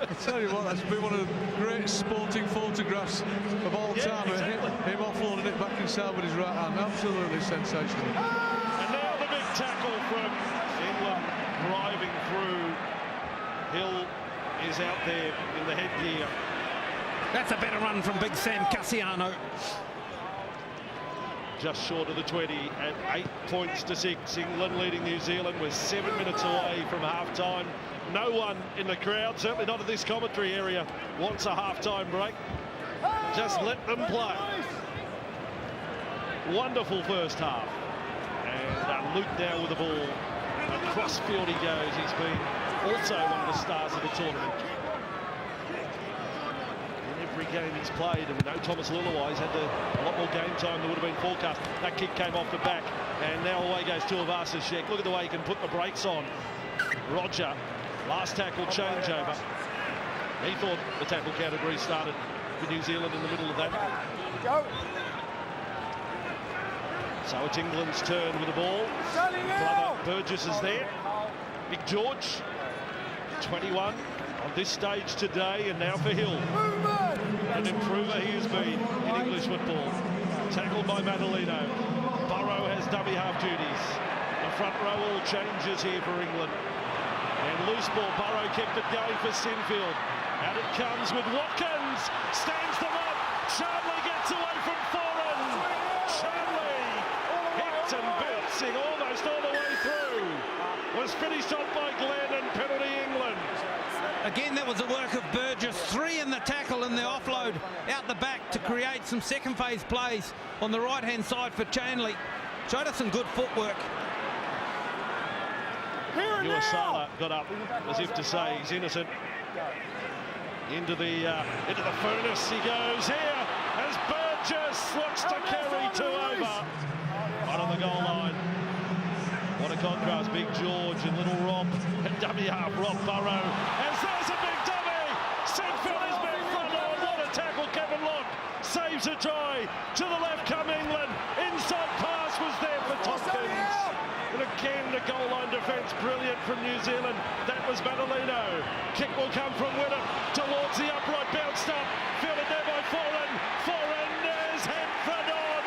I tell you what, that's been one of the greatest sporting photographs of all time. Exactly. Him offloading it back inside with his right hand. Absolutely sensational. And now the big tackle from England driving through. Hill is out there in the headgear. That's a better run from Big Sam Cassiano. Just short of the 20 at 8 points to 6. England leading New Zealand. We're 7 minutes away from half-time. No one in the crowd, certainly not in this commentary area, wants a half-time break. Just let them play. Wonderful first half. And Luke now with the ball. Across field he goes. He's been also one of the stars of the tournament. Every game he's played, and we know Thomas Luluai's had a lot more game time than would have been forecast. That kick came off the back, and now away goes Tuivasa Sheck. Look at the way he can put the brakes on Roger, last tackle changeover. He thought the tackle category started for New Zealand in the middle of that. Go. So it's England's turn with the ball. Brother Burgess is there. Big George, 21 on this stage today, and now for Hill. An improver he has been in English football. Tackled by Madalino. Burrow has dummy half duties. The front row all changes here for England. And loose ball, Burrow kept it going for Sinfield. Out it comes with Watkins. Stands them up. Charlie gets away from Foran. Charlie hits and bouncing almost all the way through. Was finished off by Glenn and penalty England. Again, that was the work of Burgess. 3 in the tackle and the offload out the back to create some second phase plays on the right-hand side for Chanley. Showed us some good footwork. Sala got up as if to say he's innocent. Into the furnace he goes here as Burgess looks to carry 2 over. Right on the goal line. What a contrast, Big George and little Rob and dummy half Rob Burrow. As there's a big dummy. Sinfield is back front on. What a tackle, Kevin Locke saves a try. To the left come England. Inside pass was there for Tompkins. And again, the goal line defence, brilliant from New Zealand. That was Madalino. Kick will come from Whittam towards the upright, bounced up. Fielded there by Foran. Foran is head front on.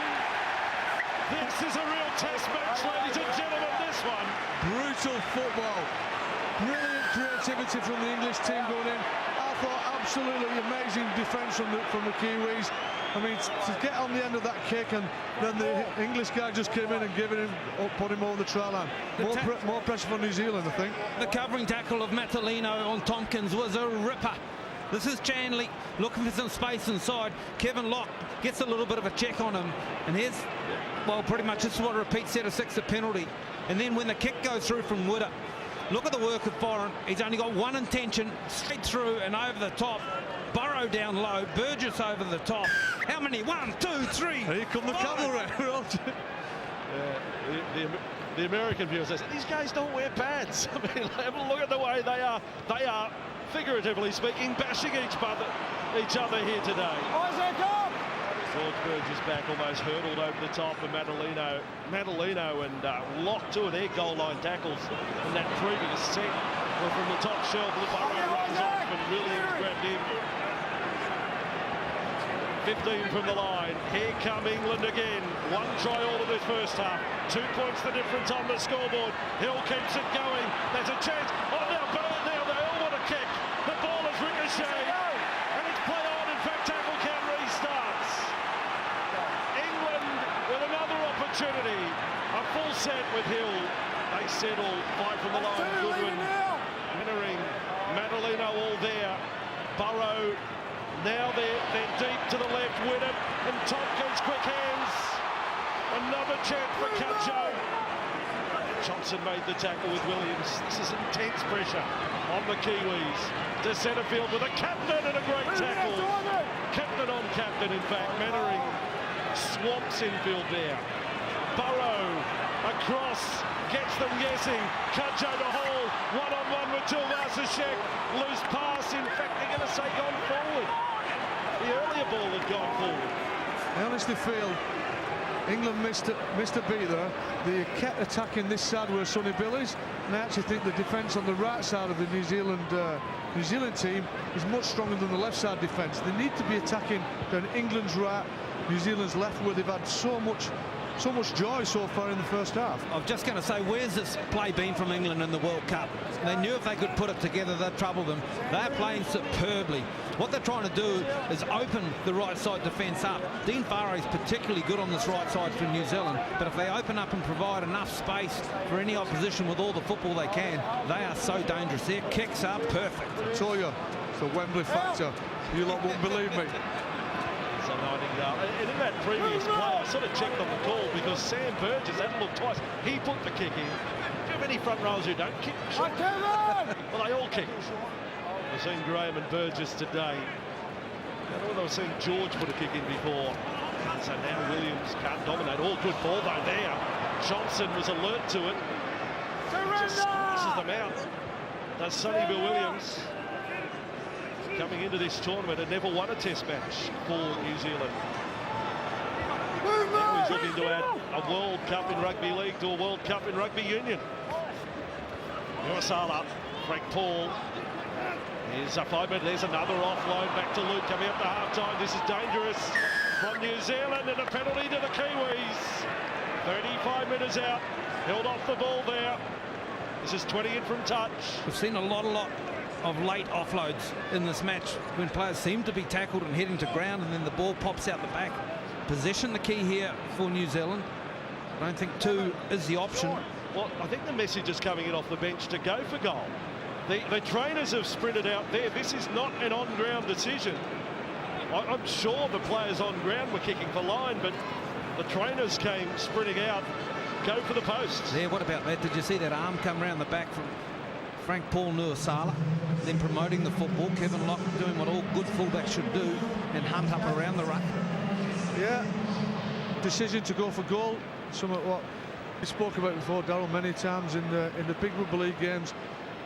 This is a real test match, ladies and gentlemen, this one. Brutal football. Brilliant creativity from the English team going in. I thought absolutely amazing defence from the Kiwis. I mean, to get on the end of that kick, and then the English guy just came in and put him over the try line. More pressure for New Zealand, I think. The covering tackle of Matalino on Tompkins was a ripper. This is Chanley looking for some space inside. Kevin Locke gets a little bit of a check on him. And here's, well, pretty much this is what a repeat set of 6, a penalty. And then when the kick goes through from Whittam, look at the work of Foran. He's only got one intention, straight through and over the top. Burrow down low, Burgess over the top. How many? 1, 2, 3. Here come the cavalry. The American viewer says, these guys don't wear pads. I mean, have a look at the way they are, figuratively speaking, bashing each other here today. George Burgess back, almost hurdled over the top of Madalino. Madalino and Locke, 2 of their goal line tackles in that previous set were from the top shelf. Burrow runs off and Williams grabbed him. 15 from the line. Here come England again. 1 try all of this first half. 2 points the difference on the scoreboard. Hill keeps it going. There's a chance. Oh, now they all want a kick. The ball is ricocheted. And it's play on. In fact, tackle can restarts. England with another opportunity. A full set with Hill. They settle. 5 from the line. Goodwin, Mannering, Madalino all there. Burrow. Now they're deep to the left, Whittam and Tompkins, quick hands. Another chance for Cudjoe. Johnson made the tackle with Williams. This is intense pressure on the Kiwis. To centre field with a captain and a great tackle. Captain on captain, in fact. Mannering swamps infield there. Burrow across, gets them guessing. Cudjoe to hole, 1-on-1 with Tuivasa-Sheck. Loose pass, in fact, they're going to say gone forward. The earlier ball had gone forward. I honestly feel England missed a beat there. They kept attacking this side where Sonny Bill is, and I actually think the defence on the right side of the New Zealand team is much stronger than the left side defence. They need to be attacking down England's right, New Zealand's left, where they've had so much joy so far in the first half. I'm just going to say, where's this play been from England in the World Cup? They knew if they could put it together, they'd trouble them. They're playing superbly. What they're trying to do is open the right side defence up. Dean Farah is particularly good on this right side for New Zealand, but if they open up and provide enough space for any opposition with all the football they can, they are so dangerous. Their kicks are perfect. I told you, it's the Wembley factor. You lot won't believe me. So Nightingale, and in that previous play, I sort of checked on the call because Sam Burgess had to look twice. He put the kick in. Do you have any front rows who don't kick? Well, they all kick. We've seen Graham and Burgess today. I don't know if I've seen George put a kick in before. So now Williams can't dominate. All good ball though there. Johnson was alert to it. just squeezes them out. Does Sonny Bill Williams, coming into this tournament and never won a test match for New Zealand. Now he's looking to add a World Cup in Rugby League to a World Cup in Rugby Union. Nuasala, Frank Paul. Here's a 5 minute. There's another offload back to Luke coming up to half-time. This is dangerous from New Zealand, and a penalty to the Kiwis. 35 minutes out. Held off the ball there. This is 20 in from touch. We've seen a lot of late offloads in this match when players seem to be tackled and heading to ground, and then the ball pops out the back. Position the key here for New Zealand. I don't think 2 is the option. Well, I think the message is coming in off the bench to go for goal. The trainers have sprinted out there. This is not an on-ground decision. I'm sure the players on ground were kicking for line, but the trainers came sprinting out. Go for the post. Yeah, what about that? Did you see that arm come around the back from Frank Paul Nuasala? Then promoting the football. Kevin Locke doing what all good fullbacks should do and hunt up around the ruck. Yeah, decision to go for goal. Some of what we spoke about before, Darryl, many times in the big rugby league games.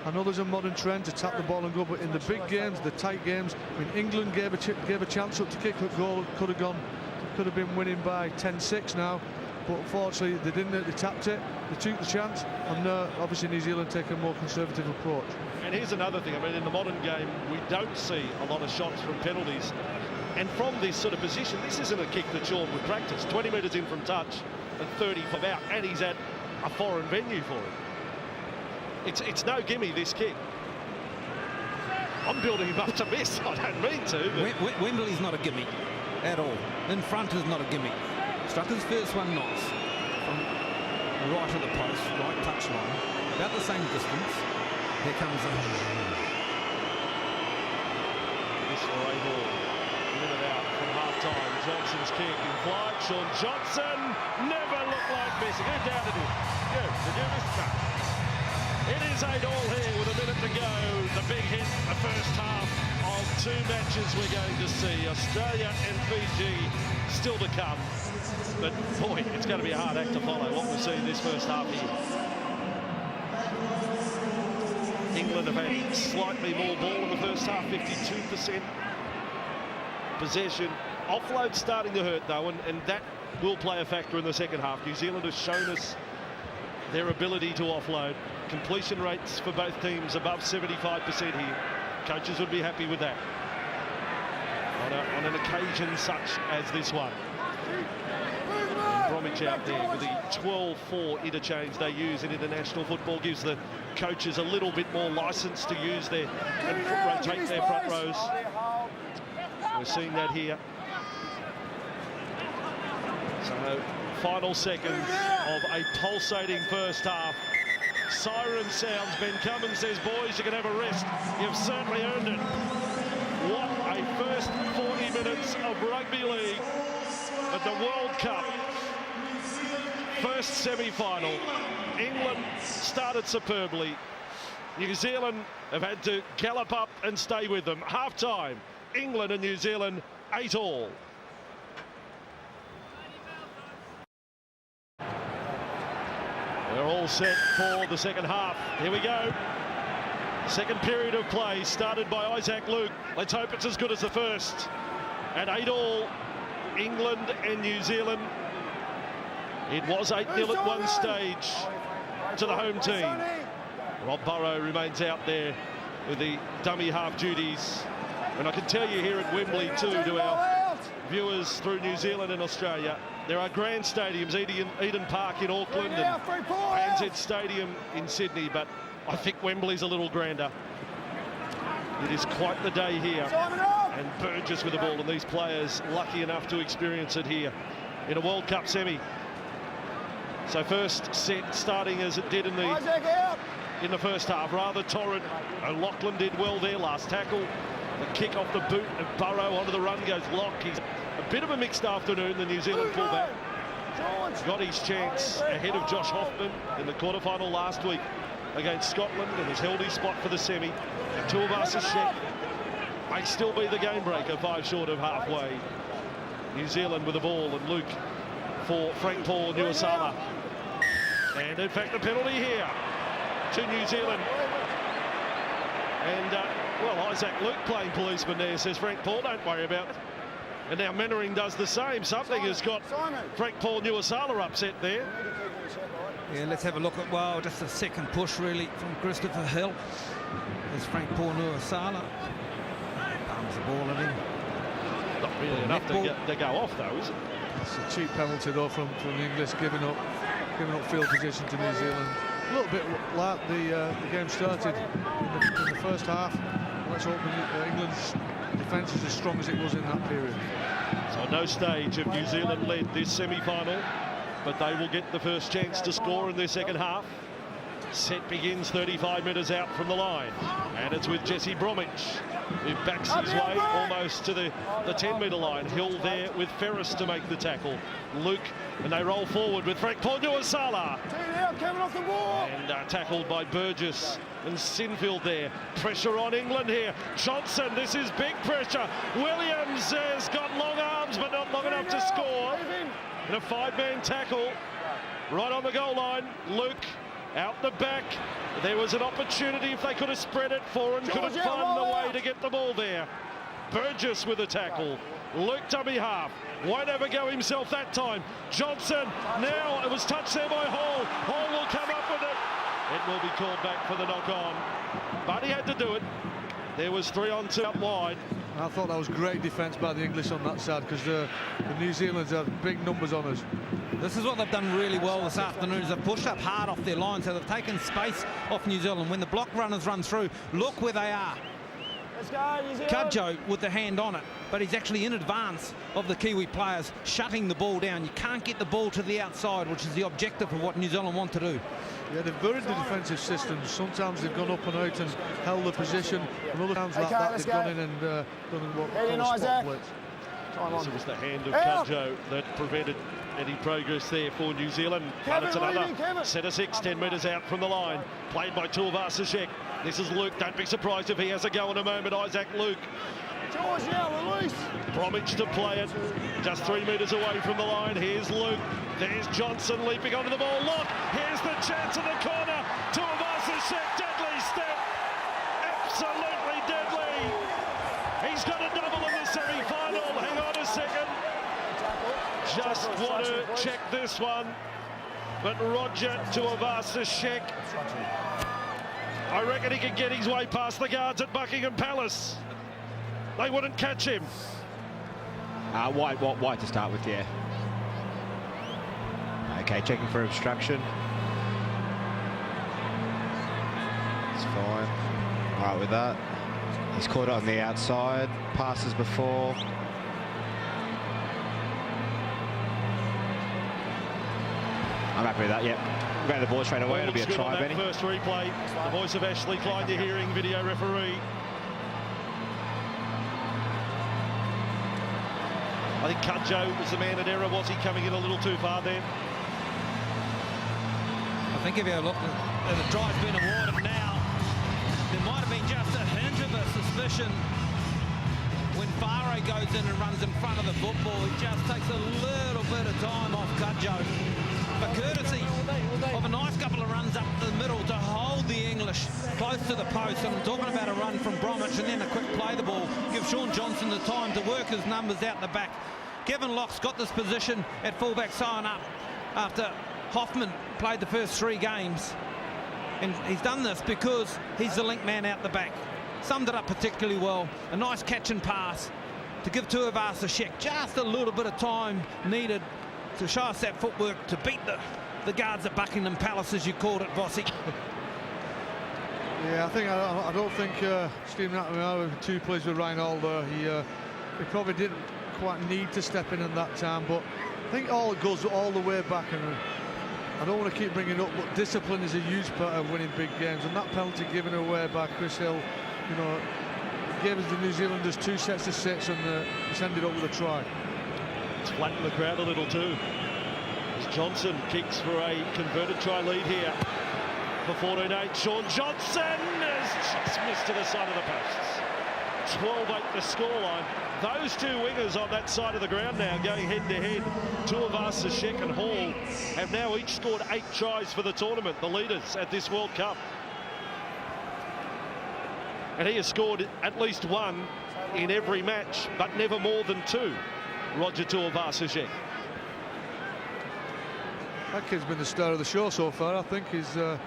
I know there's a modern trend to tap the ball and go, but in the big games, the tight games, I mean, England gave a chance up to kick a goal, could have been winning by 10-6 now, but unfortunately they didn't. They tapped it, they took the chance, and obviously New Zealand take a more conservative approach. And here's another thing. I mean, in the modern game, we don't see a lot of shots from penalties. And from this sort of position, this isn't a kick that Sean would practice. 20 metres in from touch and 30 from out, and he's at a foreign venue for it. It's no gimme, this kick. I'm building him up to miss. I don't mean to. Wembley's not a gimme at all. In front is not a gimme. Struck his first one knocks from right of the post, right touch line, about the same distance. Here comes a this for a ball. In and out from half-time. Johnson's kick in flight. Sean Johnson never looked like missing. Who doubted him? You. Did you miss that? It is 8-8 here with a minute to go. The big hit, the first half of 2 matches we're going to see. Australia and Fiji still to come. But boy, it's going to be a hard act to follow what we'll see in this first half here. England have had slightly more ball in the first half, 52% possession. Offload starting to hurt though, and that will play a factor in the second half. New Zealand has shown us their ability to offload. Completion rates for both teams above 75% here. Coaches would be happy with that on an occasion such as this one. And Bromwich out there with the 12-4 interchange they use in international football gives the coaches a little bit more license to use their and rotate their front rows. We're seeing that here. So final seconds of a pulsating first half. Siren sounds. Ben Cummins says, boys, you can have a rest. You've certainly earned it. What a first 40 minutes of rugby league at the World Cup. First semi-final. England started superbly. New Zealand have had to gallop up and stay with them. Half-time, England and New Zealand 8-8. We're all set for the second half. Here we go. Second period of play started by Isaac Luke. Let's hope it's as good as the first. At 8-8, England and New Zealand. It was 8-0 at one stage to the home team. Rob Burrow remains out there with the dummy half duties. And I can tell you here at Wembley too, to our viewers through New Zealand and Australia, there are grand stadiums, Eden Park in Auckland and ANZ Stadium in Sydney, but I think Wembley's a little grander. It is quite the day here. And Burgess with the ball, and these players lucky enough to experience it here in a World Cup semi. So first set starting as it did in the first half, rather torrid. O'Loughlin did well there, last tackle. The kick off the boot of Burrow onto the run goes Locke. He's a bit of a mixed afternoon, the New Zealand fullback. Got his chance ahead of Josh Hoffman in the quarterfinal last week against Scotland and has held his spot for the semi. And Tuivasa-Sheck may still be the game breaker, 5 short of halfway. New Zealand with the ball, and Luke for Frank Paul Nuasala. And in fact the penalty here. to New Zealand. And, well, Isaac Luke playing policeman there, says Frank Paul, don't worry about it. And now Mannering does the same. Something has got Frank Paul Nuasala upset there. Yeah, let's have a look at, well, just a second push, really, from Christopher Hill. There's Frank Paul Nuasala. Palms the ball at him. Not really enough to go off, though, is it? It's a cheap penalty, though, from the English, giving up field position to New Zealand. A little bit like the game started in the first half. Let's hope England's defence is as strong as it was in that period. So no stage of New Zealand led this semi-final, but they will get the first chance to score in their second half. Set begins 35 metres out from the line, and it's with Jesse Bromwich, who backs his way almost to the 10-metre line. Hill there with Ferris to make the tackle. Luke, and they roll forward with Frank Paul Nuasala. And tackled by Burgess and Sinfield there. Pressure on England here. Johnson, this is big pressure. Williams has got long arms, but not long enough to score. And a 5-man tackle right on the goal line. Luke out the back. There was an opportunity if they could have spread it. Foran couldn't find the way to get the ball there. Burgess with a tackle. Luke dummy half. Won't ever go himself that time. Johnson, now it was touched there by Hall. Hall will come up with it. It will be called back for the knock-on. But he had to do it. There was 3-on-2 up wide. I thought that was great defence by the English on that side, because the New Zealanders have big numbers on us. This is what they've done really well this afternoon, is they've pushed up hard off their line, so they've taken space off New Zealand. When the block runners run through, look where they are. Cudjoe with the hand on it, but he's actually in advance of the Kiwi players, shutting the ball down. You can't get the ball to the outside, which is the objective of what New Zealand want to do. Yeah, they've buried the defensive systems. Sometimes they've gone up and out and held the position, and other times like that they've gone in and done what spot blitz. This was the hand of Cudjoe that prevented any progress there for New Zealand. But it's another set of 6, 10 metres out from the line. Played by Tuivasa-Sheck. This is Luke. Don't be surprised if he has a go in a moment. Isaac Luke. Bromwich to play it. Just 3 metres away from the line. Here's Luke. There's Johnson leaping onto the ball. Look, here's the chance in the corner. Tuivasa-Sheck, deadly step. Absolutely deadly. He's got a double in the semi-final. Hang on a second. Just want to check this one. But Roger Tuivasa-Sheck, I reckon he can get his way past the guards at Buckingham Palace. They wouldn't catch him. White to start with, yeah. Okay, checking for obstruction. It's fine. All right with that. He's caught on the outside. Passes before. I'm happy with that, yep. We'll go to the ball straight away. It'll be a try, Benny. First replay. The voice of Ashley Klein, you're hearing, video referee. I think Cudjoe was the man in error. Was he coming in a little too far then? I think if you look at the try's been awarded now, there might have been just a hint of a suspicion when Faro goes in and runs in front of the football. He just takes a little bit of time off Cudjoe. For courtesy of a nice couple of runs up the middle to hold the English close to the post. And I'm talking about a run from Bromwich and then a quick play the ball. Give Shaun Johnson the time to work his numbers out the back. Kevin Locke's got this position at fullback sign up after Hoffman played the first 3 games. And he's done this because he's the link man out the back. Summed it up particularly well. A nice catch and pass to give Tuivasa-Sheck just a little bit of time needed to show us that footwork to beat the guards at Buckingham Palace, as you called it, Vossi. Yeah, I don't think Stephen McMahon was too pleased with Reinaldo. He probably didn't quite need to step in that time, but I think it goes all the way back, and I don't want to keep bringing it up, but discipline is a huge part of winning big games, and that penalty given away by Chris Hill, you know, gave us the New Zealanders 2 sets of 6, and it's ended up with a try. It's flattened the crowd a little too. As Johnson kicks for a converted try lead here for 14-8. Shaun Johnson has just missed to the side of the posts. 12-8 the scoreline. Those 2 wingers on that side of the ground now going head-to-head. Tuivasa-Sheck and Hall have now each scored 8 tries for the tournament, the leaders at this World Cup. and he has scored at least one in every match, but never more than two. Roger Tuivasa-Sheck. That kid's been the star of the show so far. I think he's not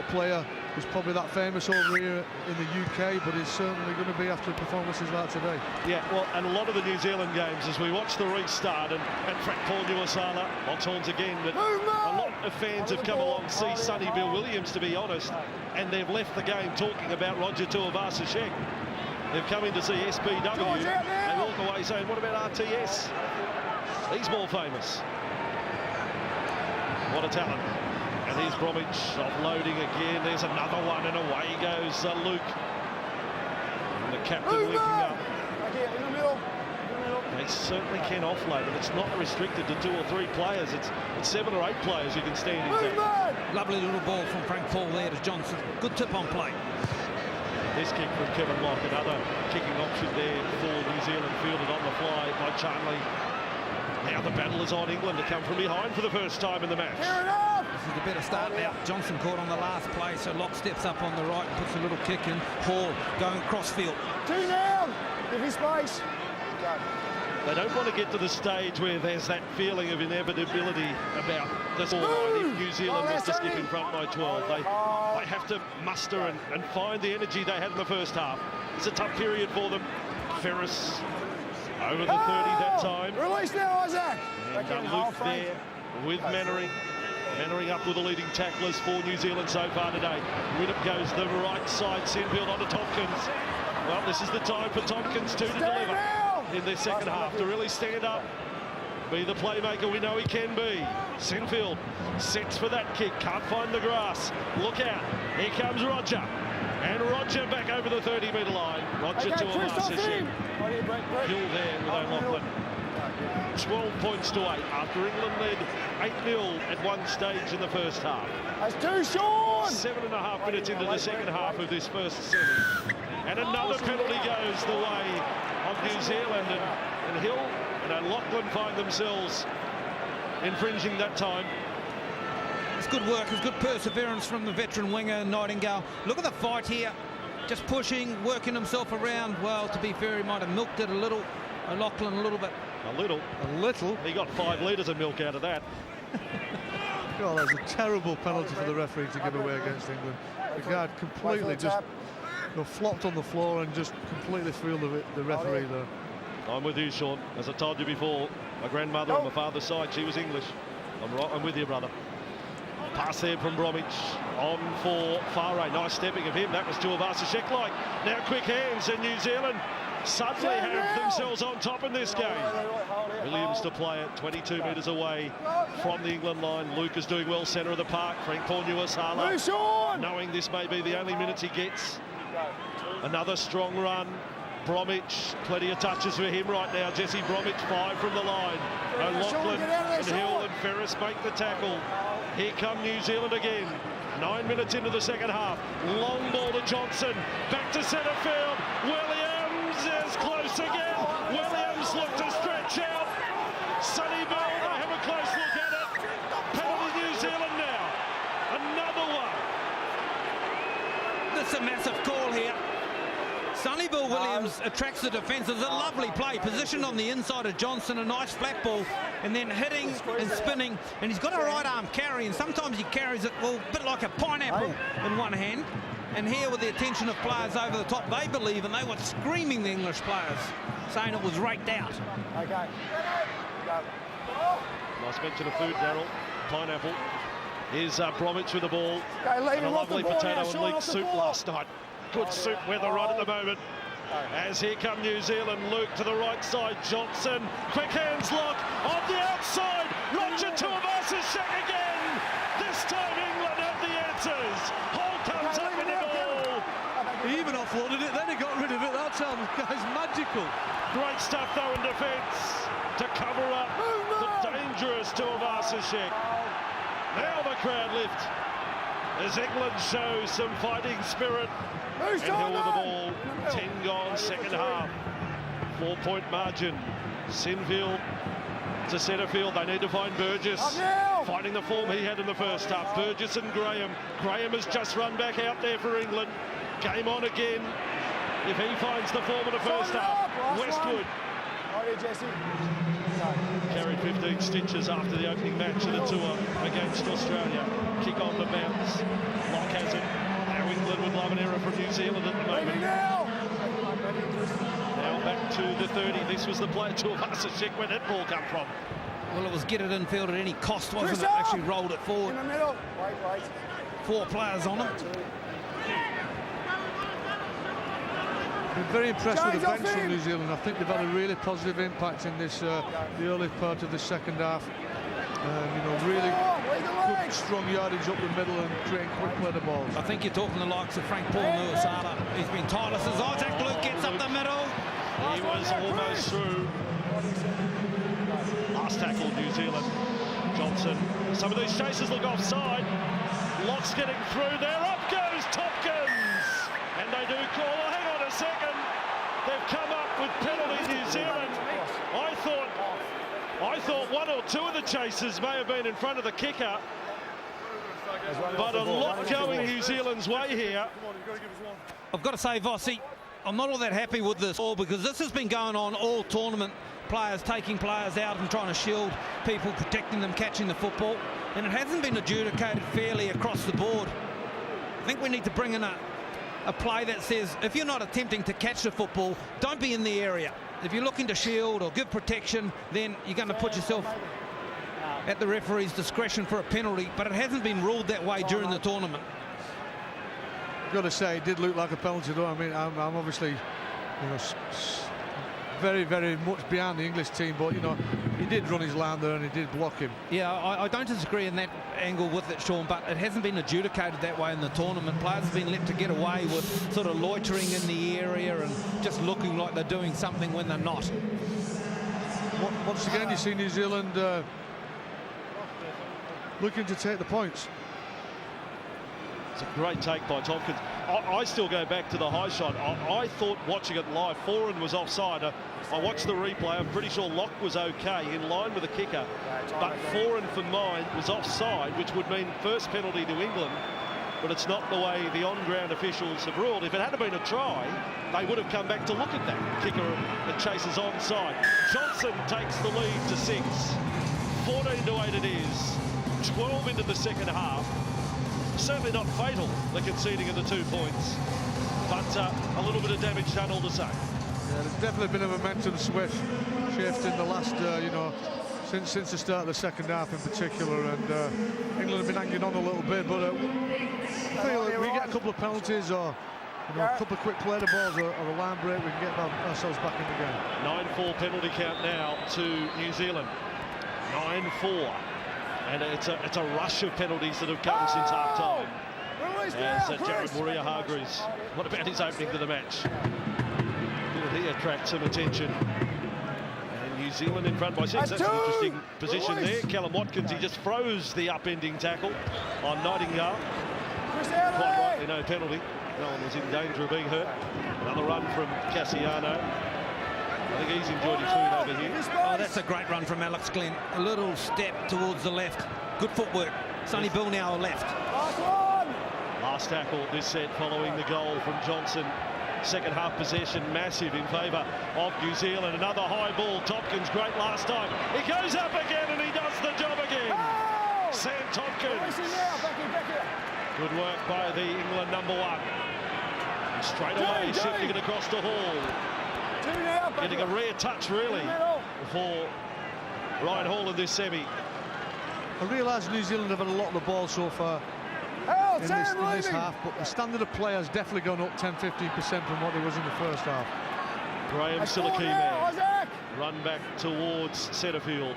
a player who's probably that famous over here in the UK, but he's certainly going to be after performances like today. Yeah, well, and a lot of the New Zealand games, as we watch the restart, and Frank Paul Nuasala, Oxhorns again, but a lot of fans have come along to see Sonny Bill Williams, to be honest, and they've left the game talking about Roger Tuivasa-Sheck. They've come in to see SBW, they walk away saying, what about RTS? He's more famous. What a talent. And here's Bromwich offloading again. There's another one, and away goes Luke. And the captain linking up. They certainly can offload, and it's not restricted to 2 or 3 players. It's 7 or 8 players you can stand in. Lovely little ball from Frank Paul there to Johnson. Good tip on play. This kick from Kevin Locke, another kicking option there for New Zealand, fielded on the fly by Charnley. Now the battle is on England to come from behind for the first time in the match. This is a better start now. Johnson caught on the last play, so Locke steps up on the right and puts a little kick in. Hall going crossfield. 2 down. Give me space. They don't want to get to the stage where there's that feeling of inevitability about the scoreline. If New Zealand was to skip in front by 12, they have to muster and find the energy they had in the first half. It's a tough period for them. Ferris over the 30 that time. Release now, Isaac. And Luke there with Mannering. Mannering up with the leading tacklers for New Zealand so far today. Winnip goes the right side, Sinfield onto Tompkins. Well, this is the time for Tompkins to deliver in their second half, to really stand up, be the playmaker we know he can be. Sinfield sets for that kick, can't find the grass. Look out, here comes Roger. And Roger back over the 30-metre line. Roger Tuivasa-Sheck. Hill there with O'Loughlin. 12 points to 8 after England led 8-0 at one stage in the first half. That's too short. 7.5 minutes into the second half of this first semi. And another penalty goes the way of New Zealand. And Hill and O'Loughlin find themselves infringing that time. It's good work, it's good perseverance from the veteran winger, Nightingale. Look at the fight here, just pushing, working himself around. Well, to be fair, he might have milked it a little. O'Loughlin a little bit. A little? He got 5 litres of milk out of that. God, that's a terrible penalty for the referee to give away against England. The guard completely just flopped on the floor and just completely fooled the referee there. I'm with you, Sean. As I told you before, my grandmother on my father's side, she was English. I'm with you, brother. Pass there from Bromwich on for Farre. Nice stepping of him. That was Tuivasa-Sheck like. Now quick hands, and New Zealand suddenly have themselves on top in this game. Williams to play it 22 metres away from the England line. Luke is doing well, centre of the park. Frank Paul Nuasala, knowing this may be the only minutes he gets. Another strong run. Bromwich, plenty of touches for him right now. Jesse Bromwich, 5 from the line. O'Loughlin and Hill and Ferris make the tackle. Here come New Zealand again. 9 minutes into the second half. Long ball to Johnson. Back to centre field. Williams is close again. Williams looked to stretch out. Sonny Bill, they have a close look at it. Penalty New Zealand now. Another one. That's a massive call here. Sonny Bill Williams attracts the defence. It's a lovely play, positioned on the inside of Johnson, a nice flat ball, and then hitting and spinning. And he's got a right arm carry, and sometimes he carries it, well, a bit like a pineapple in one hand. And here, with the attention of players over the top, they believe, and they were screaming, the English players, saying it was raked out. Okay. Nice mention of food, Darryl. Pineapple. Here's Bromwich with the ball. And a lovely potato and leek soup last night. Good soup weather right at the moment. As here come New Zealand. Luke to the right side. Johnson. Quick hands lock on the outside. Roger Tuivasa-Sheck again. This time England have the answers. Hall comes up with the ball. He even offloaded it, then he got rid of it. That time, the guy's magical. Great stuff though in defence to cover up the dangerous Tuivasa-Sheck. Now the crowd lift as England shows some fighting spirit. And Hill with the ball. 10 gone, second half. 4-point margin. Sinfield to centre field. They need to find Burgess. Finding the form he had in the first half. Burgess and Graham. Graham has just run back out there for England. Game on again. If he finds the form of the first half, Westwood carried 15 stitches after the opening match of the tour against Australia. Kick on the bounce. Lock has it. Now England would love an error from New Zealand at the moment. Now back to the 30. This was the play to Vasicek. Where that ball come from? Well, it was get it in field at any cost, wasn't it? Actually rolled it forward. In the middle. Wait. 4 players on it. Been very impressed with the bench from New Zealand. I think they've had a really positive impact in this the early part of the second half. You know, really good, strong yardage up the middle and creating quick play the balls. I think you're talking the likes of Frank Paul Nuasala. He's been tireless as Isaac Luke gets up the middle. He was almost through. Last tackle, New Zealand. Johnson. Some of these chasers look offside. Locke's getting through there. Up goes Tompkins. And they do call. Oh, hang on a second. They've come up with penalty, New Zealand. I thought 1 or 2 of the chasers may have been in front of the kicker. But a lot going New Zealand's way here. I've got to say, Vossi, I'm not all that happy with this all, because this has been going on all tournament. Players taking players out and trying to shield people, protecting them, catching the football. And it hasn't been adjudicated fairly across the board. I think we need to bring in a play that says, if you're not attempting to catch the football, don't be in the area. If you're looking to shield or give protection, then you're going to put yourself at the referee's discretion for a penalty, but it hasn't been ruled that way during the tournament. I've got to say, it did look like a penalty, though. I mean, I'm obviously, you know, very, very much behind the English team, but, you know, he did run his line there and he did block him. Yeah, I don't disagree in that angle with it, Sean, but it hasn't been adjudicated that way in the tournament. Players have been let to get away with sort of loitering in the area and just looking like they're doing something when they're not. Once again, you see New Zealand looking to take the points. It's a great take by Tompkins. I still go back to the high shot. I thought watching it live, Foran was offside. I watched the replay. I'm pretty sure Locke was okay, in line with the kicker. But Foran, for mine, was offside, which would mean first penalty to England. But it's not the way the on-ground officials have ruled. If it had been a try, they would have come back to look at that. Kicker that chases onside. Johnson takes the lead to 6. 14-8 it is. 12 into the second half. Certainly not fatal, the conceding of the 2 points, but a little bit of damage done all the same. Yeah, there's definitely been a momentum shift in the last, you know, since the start of the second half in particular, and England have been hanging on a little bit, but I feel if we get a couple of penalties or, you know, a couple of quick play the balls or a line break, we can get ourselves back in the game. 9-4 penalty count now to New Zealand. 9-4. And it's a rush of penalties that have come since half-time. As Jared Warrior-Hargreaves, what about his opening to the match? Will he attract some attention? And New Zealand in front by 6. That's an interesting position there. Callum Watkins, he just froze the upending tackle on Nightingale. Quite rightly, no penalty. No one was in danger of being hurt. Another run from Cassiano. I think he's enjoyed his food over here. Oh, that's a great run from Alex Glenn. A little step towards the left. Good footwork. Sonny Bill now left. Last tackle this set following the goal from Johnson. Second half possession massive in favour of New Zealand. Another high ball. Tompkins great last time. He goes up again and he does the job again. Sam Tompkins. Good work by the England number 1. And straight away shifting it across the hall. Getting a rare touch, really, for Ryan Hall in this semi. I realise New Zealand have had a lot of the ball so far in this half, but the standard of play has definitely gone up 10-15% from what it was in the first half. Graham Silikime run back towards Setterfield.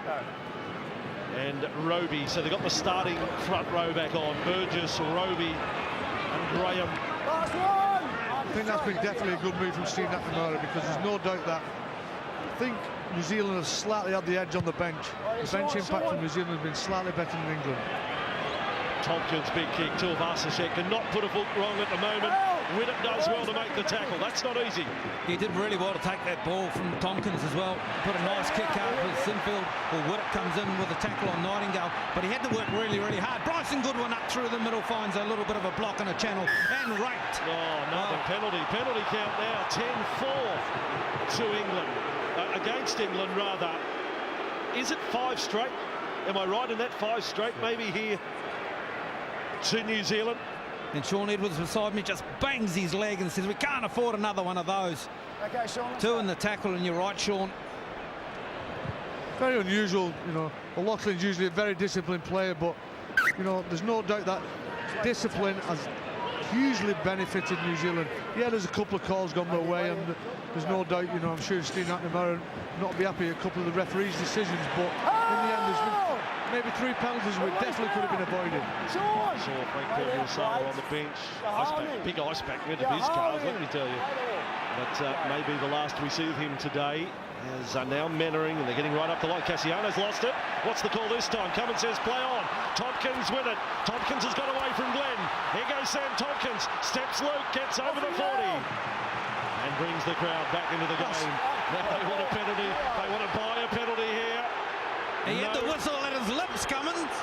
And Roby, so they've got the starting front row back on. Burgess, Roby and Graham. I think that's been definitely a good move from Steve McNamara, because there's no doubt that I think New Zealand has slightly had the edge on the bench. The bench impact from New Zealand has been slightly better than England. Tompkins' big kick to Vasicek, cannot put a foot wrong at the moment. Widdop does well to make the tackle. That's not easy. He did really well to take that ball from Tompkins as well. Put a nice kick out with Sinfield. Well, Widdop comes in with a tackle on Nightingale, but he had to work really, really hard. Bryson Goodwin up through the middle finds a little bit of a block and a channel and raked. Oh, another penalty. Penalty count now, 10-4 to England. Against England, rather. Is it 5 straight? Am I right in that 5 straight? Maybe here to New Zealand. And Sean Edwards beside me just bangs his leg and says, we can't afford another one of those. Okay, Sean. 2 in the tackle, and you're right, Sean. Very unusual, you know. Well, Laughlin's usually a very disciplined player, but, you know, there's no doubt that discipline has hugely benefited New Zealand. Yeah, there's a couple of calls gone their way, and there's no doubt, you know, I'm sure Steve McNamara not be happy with a couple of the referees' decisions, but in the end, there's maybe 3 penalties which definitely could have been avoided. Sean! Saw Frank Peltier on the bench. Big ice pack rid of his cars, let me tell you. But maybe the last we see of him today, as now Mannering, and they're getting right up the line. Cassiano's lost it. What's the call this time? Cummins says play on. Tompkins with it. Tompkins has got away from Glenn. Here goes Sam Tompkins. Steps Luke, gets over the 40. And brings the crowd back into the game. Now they want a penalty. They want to buy a penalty here. He had the whistle at his lips, Cummins.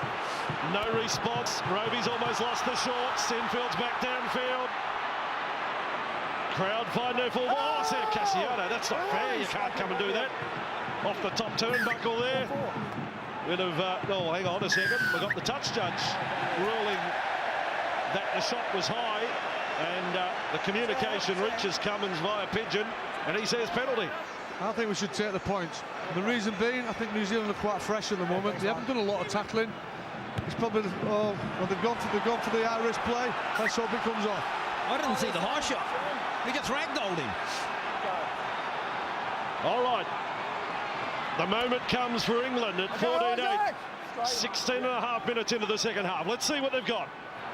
No response. Roby's almost lost the shorts. Sinfield's back downfield. Crowd find their full. Oh, Sam Cassiano, that's not fair. You can't come and do that. Off the top turnbuckle there. Bit of, oh, hang on a second. We've got the touch judge ruling that the shot was high, and the communication reaches Cummins via pigeon, and he says penalty. I think we should take the points. The reason being, I think New Zealand are quite fresh at the moment. They haven't done a lot of tackling. It's probably, well, they've gone for the Irish play. Let's hope it comes off. I didn't see the high shot. He just ragdolled him. All right. The moment comes for England at 14-8. 16 and a half minutes into the second half. Let's see what they've got.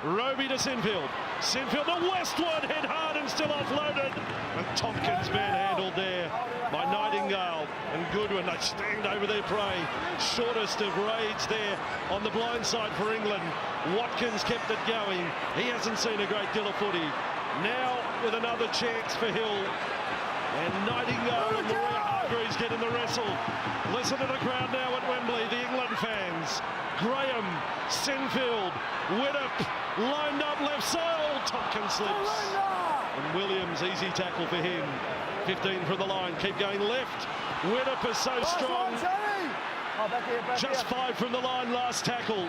Roby to Sinfield. Sinfield to Westwood, hit hard and still offloaded. And Tompkins manhandled there by Nightingale and Goodwin. They stand over their prey. Shortest of raids there on the blind side for England. Watkins kept it going. He hasn't seen a great deal of footy. Now with another chance for Hill. And Nightingale and Maria Hargreaves get in the wrestle. Listen to the crowd now at Wembley, the England fans. Graham, Sinfield, Widdop, lined up left side. Tompkins slips. And Williams, easy tackle for him. 15 from the line, keep going left. Widdop is so strong. Just 5 from the line, last tackle.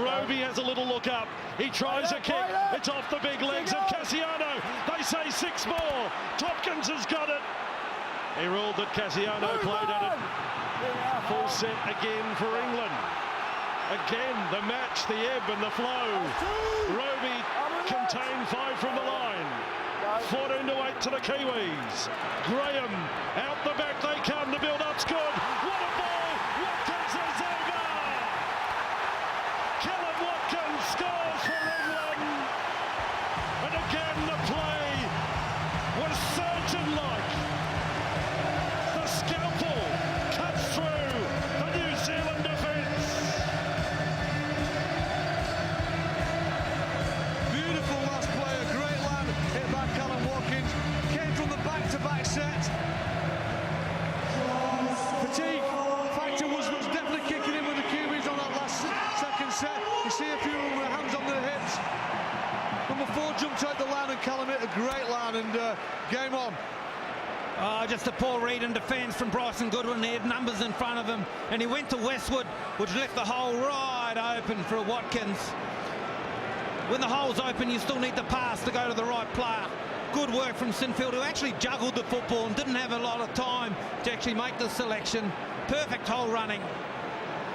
Roby has a little look up. He tries a kick. It's off the big legs of Cassiano. They say 6 more. Tompkins has got it. He ruled that Cassiano played at it. Full set again for England. Again, the match, the ebb and the flow. Roby contained 5 from the line. 14-8 to the Kiwis. Graham, out the back they come. The build-up's good. What a ball! Watkins is over! Callum Watkins scores for England. And again, the play was surgeon-like. The scalpel cuts through the New Zealand defence. Beautiful last play, a great land hit by Callum Watkins. Came from the back-to-back set. Fatigue factor was definitely kicking in with the Kiwis on that last second set. You see a few of them with hands on their hips. Number 4 jumped out the line and Callum hit a great line, and game on. Just a poor read in defence from Bryson Goodwin. He had numbers in front of him, and he went to Westwood, which left the hole right open for Watkins. When the hole's open, you still need the pass to go to the right player. Good work from Sinfield, who actually juggled the football and didn't have a lot of time to actually make the selection. Perfect hole running.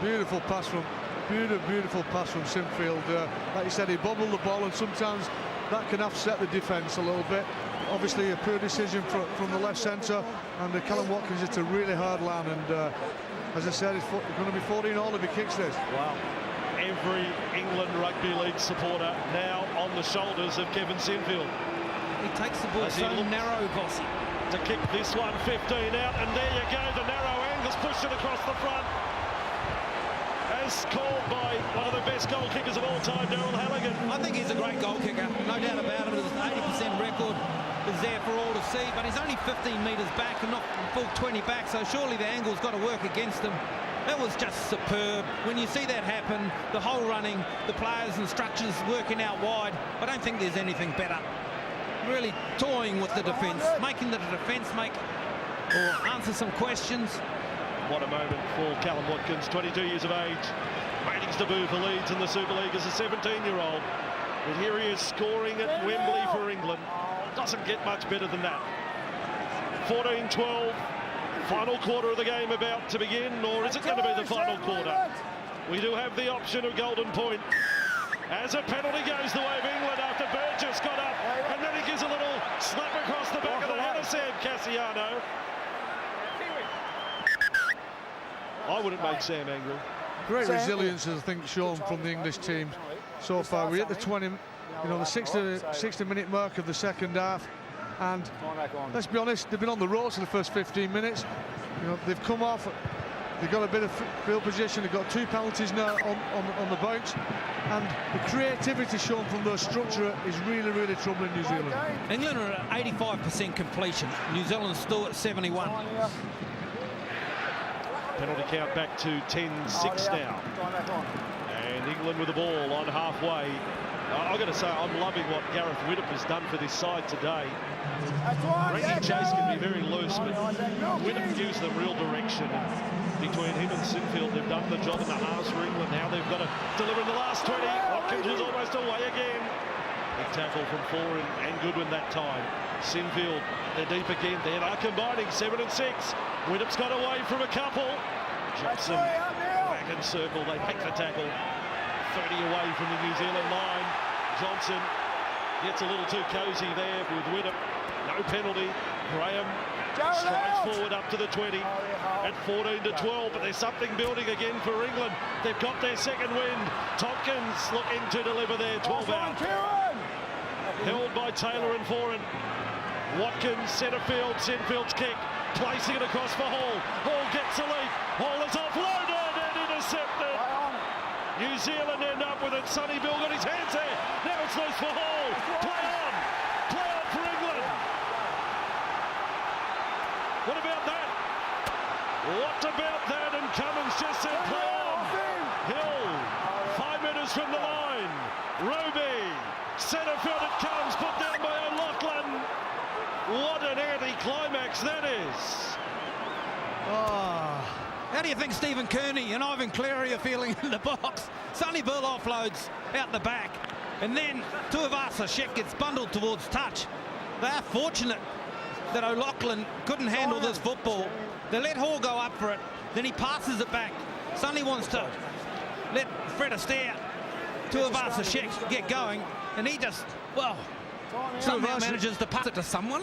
Beautiful pass from Sinfield. Like you said, he bobbled the ball, and sometimes that can upset the defence a little bit. Obviously, a poor decision from the left centre, and Callum Watkins hit a really hard line. And as I said, it's going to be 14-all if he kicks this. Wow. Every England Rugby League supporter now on the shoulders of Kevin Sinfield. He takes the ball so narrow, Bossy. To kick this one 15 out, and there you go, the narrow angles pushed it across the front. As this called by one of the best goal kickers of all time, Daryl Halligan. I think he's a great goal kicker, no doubt about it. His 80% record is there for all to see, but he's only 15 metres back and not full 20 back, so surely the angle's got to work against him. That was just superb. When you see that happen, the whole running, the players and structures working out wide, I don't think there's anything better. Really toying with the defence, making the defence make or answer some questions. What a moment for Callum Watkins, 22 years of age, making his debut for Leeds in the Super League as a 17-year-old. And here he is scoring at Wembley for England. Doesn't get much better than that. 14-12, final quarter of the game about to begin, or is it going to be the final quarter? We do have the option of golden point. As a penalty goes the way of England after Burgess got up, and then he gives a little slap across the back of the head of Sam Cassiano. I wouldn't make Sam angry. Great resilience, I think, shown from the English team so far. We hit the 20, the 60-minute mark of the second half, and let's be honest, they've been on the ropes for the first 15 minutes. They've come off. They've got a bit of field position. They've got 2 penalties now on the bounce, and the creativity shown from their structure is really, really troubling New Zealand. England are at 85% completion. New Zealand's still at 71. Penalty count back to 10-6 now. And England with the ball on halfway. I've got to say, I'm loving what Gareth Widdop has done for this side today. Randy Chase can be very loose, but Widdop gives them real direction. Between him and Sinfield, they've done the job in the halves for England. Now they've got to deliver in the last 20. Watkins was almost away again. Big tackle from 4 and Goodwin that time. Sinfield, they're deep again. They are combining 7 and 6. Widdop's got away from a couple. Johnson, wagon circle, they make the tackle. 30 away from the New Zealand line. Johnson gets a little too cosy there with Widdop. No penalty. Graham strides forward up to the 20 at 14-12, but there's something building again for England. They've got their second wind. Tompkins looking to deliver there, 12 out. Held by Taylor and Foran. Watkins, centre field, Sinfield's kick, placing it across for Hall. Hall gets the lead. Hall is offloaded and intercepted. New Zealand end up with it. Sonny Bill got his hands there. Now it's loose for Hall. Play on. Play on for England. What about that? What about that? And Cummins just said play on. Hill, 5 metres from the line. Roby, centre field it comes, put down by O'Loughlin. What an anti-climax that is. How do you think Stephen Kearney and Ivan Cleary are feeling in the box? Sonny Bill offloads out the back, and then Tuivasa-Sheck gets bundled towards touch. They're fortunate that O'Loughlin couldn't handle this football. They let Hall go up for it, then he passes it back. Sonny wants to let Fred Astaire, Tuivasa-Sheck get going, and he just, well, somehow manages to pass it to someone.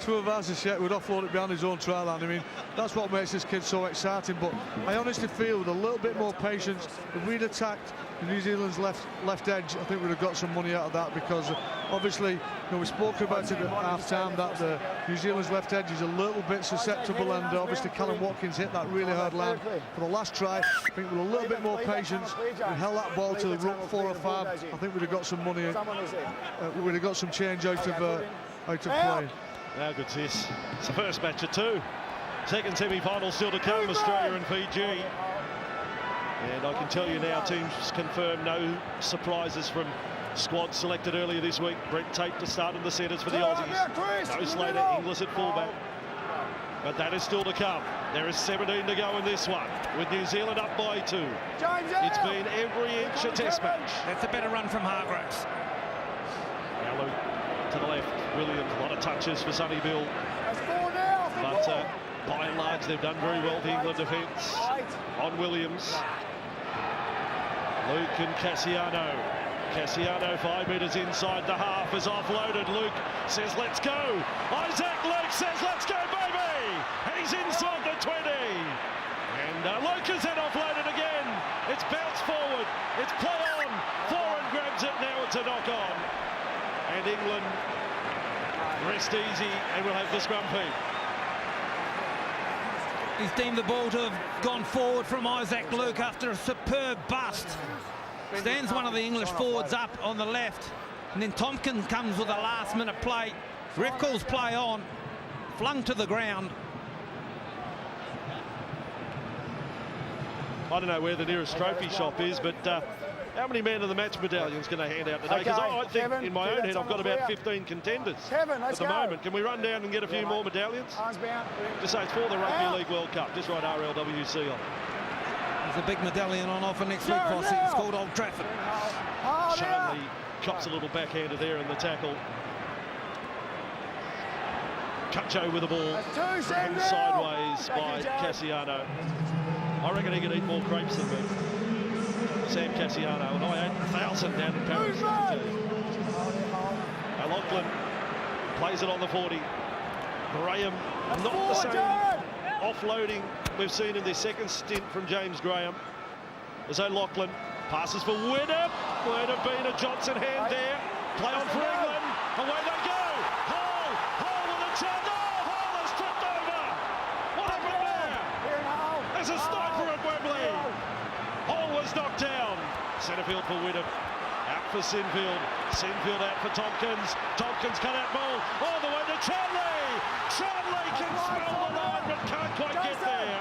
Tuivasa-Sheck would offload it behind his own try line. I mean, that's what makes this kid so exciting. But I honestly feel with a little bit more patience, if we'd attacked New Zealand's left edge, I think we'd have got some money out of that, because obviously, we spoke about it at half-time that the New Zealand's left edge is a little bit susceptible, and obviously Callum Watkins hit that really hard line. For the last try, I think with a little bit more patience, we held that ball to the ruck 4 or 5. I think we'd have got some money, we'd have got some change out of play. How good's this? It's the first match of 2. Second semi-final still to come, Australia and Fiji. And I can tell you now, teams confirm no surprises from squad selected earlier this week. Brent Tate to start in the centres for the Aussies. No Slater, Inglis at fullback. But that is still to come. There is 17 to go in this one, with New Zealand up by 2. It's been every inch a test match. That's a better run from Hargreaves. Now Luke to the left. Williams, a lot of touches for Sonny Bill. But by and large, they've done very well, the England defence. On Williams. Luke and Cassiano. Cassiano 5 metres inside the half is offloaded. Luke says let's go. Isaac Luke says let's go, baby. And he's inside the 20. And Luke is then offloaded again. It's bounced forward. It's play on. Foran grabs it. Now it's a knock on. And England rest easy and we'll have the scrum feed. He's deemed the ball to have gone forward from Isaac Luke after a superb bust. Stands one of the English forwards up on the left, and then Tompkins comes with a last-minute play. Ref calls play on, flung to the ground. I don't know where the nearest trophy shop is, but how many man of the match medallions can I hand out today? Because I think Kevin, in my own head I've got about 15 contenders Kevin, at let's the go. moment. Can we run down and get a few more medallions? Arms bound. Just say it's for the Rugby League World Cup. Just write RLWC on. There's a big medallion on offer next week, Sure, Vossi. now. It's called Old Trafford. Oh, Shanley chops a little backhander there in the tackle. Cutcho with the ball. That's two, Driven Sam sideways Bell. by Back in, Cassiano. I reckon he could eat more crepes than me. Sam Cassiano, and I ate 1,000 down in Paris. O'Loughlin plays it on the 40. Graham, not the same offloading we've seen in their second stint from James Graham. As O'Loughlin passes for Widdop. Would have been a Johnson hand there. Play on for England. Away they go. Hall with a chance. Oh, Hall has tripped over. What happened there? There's a sniper at Wembley. Hall was knocked down. Centrefield for Widdop. Out for Sinfield. Sinfield out for Tompkins. Tompkins cut out ball. All the way to Charlie. Charlie can smell the line but can't quite get there.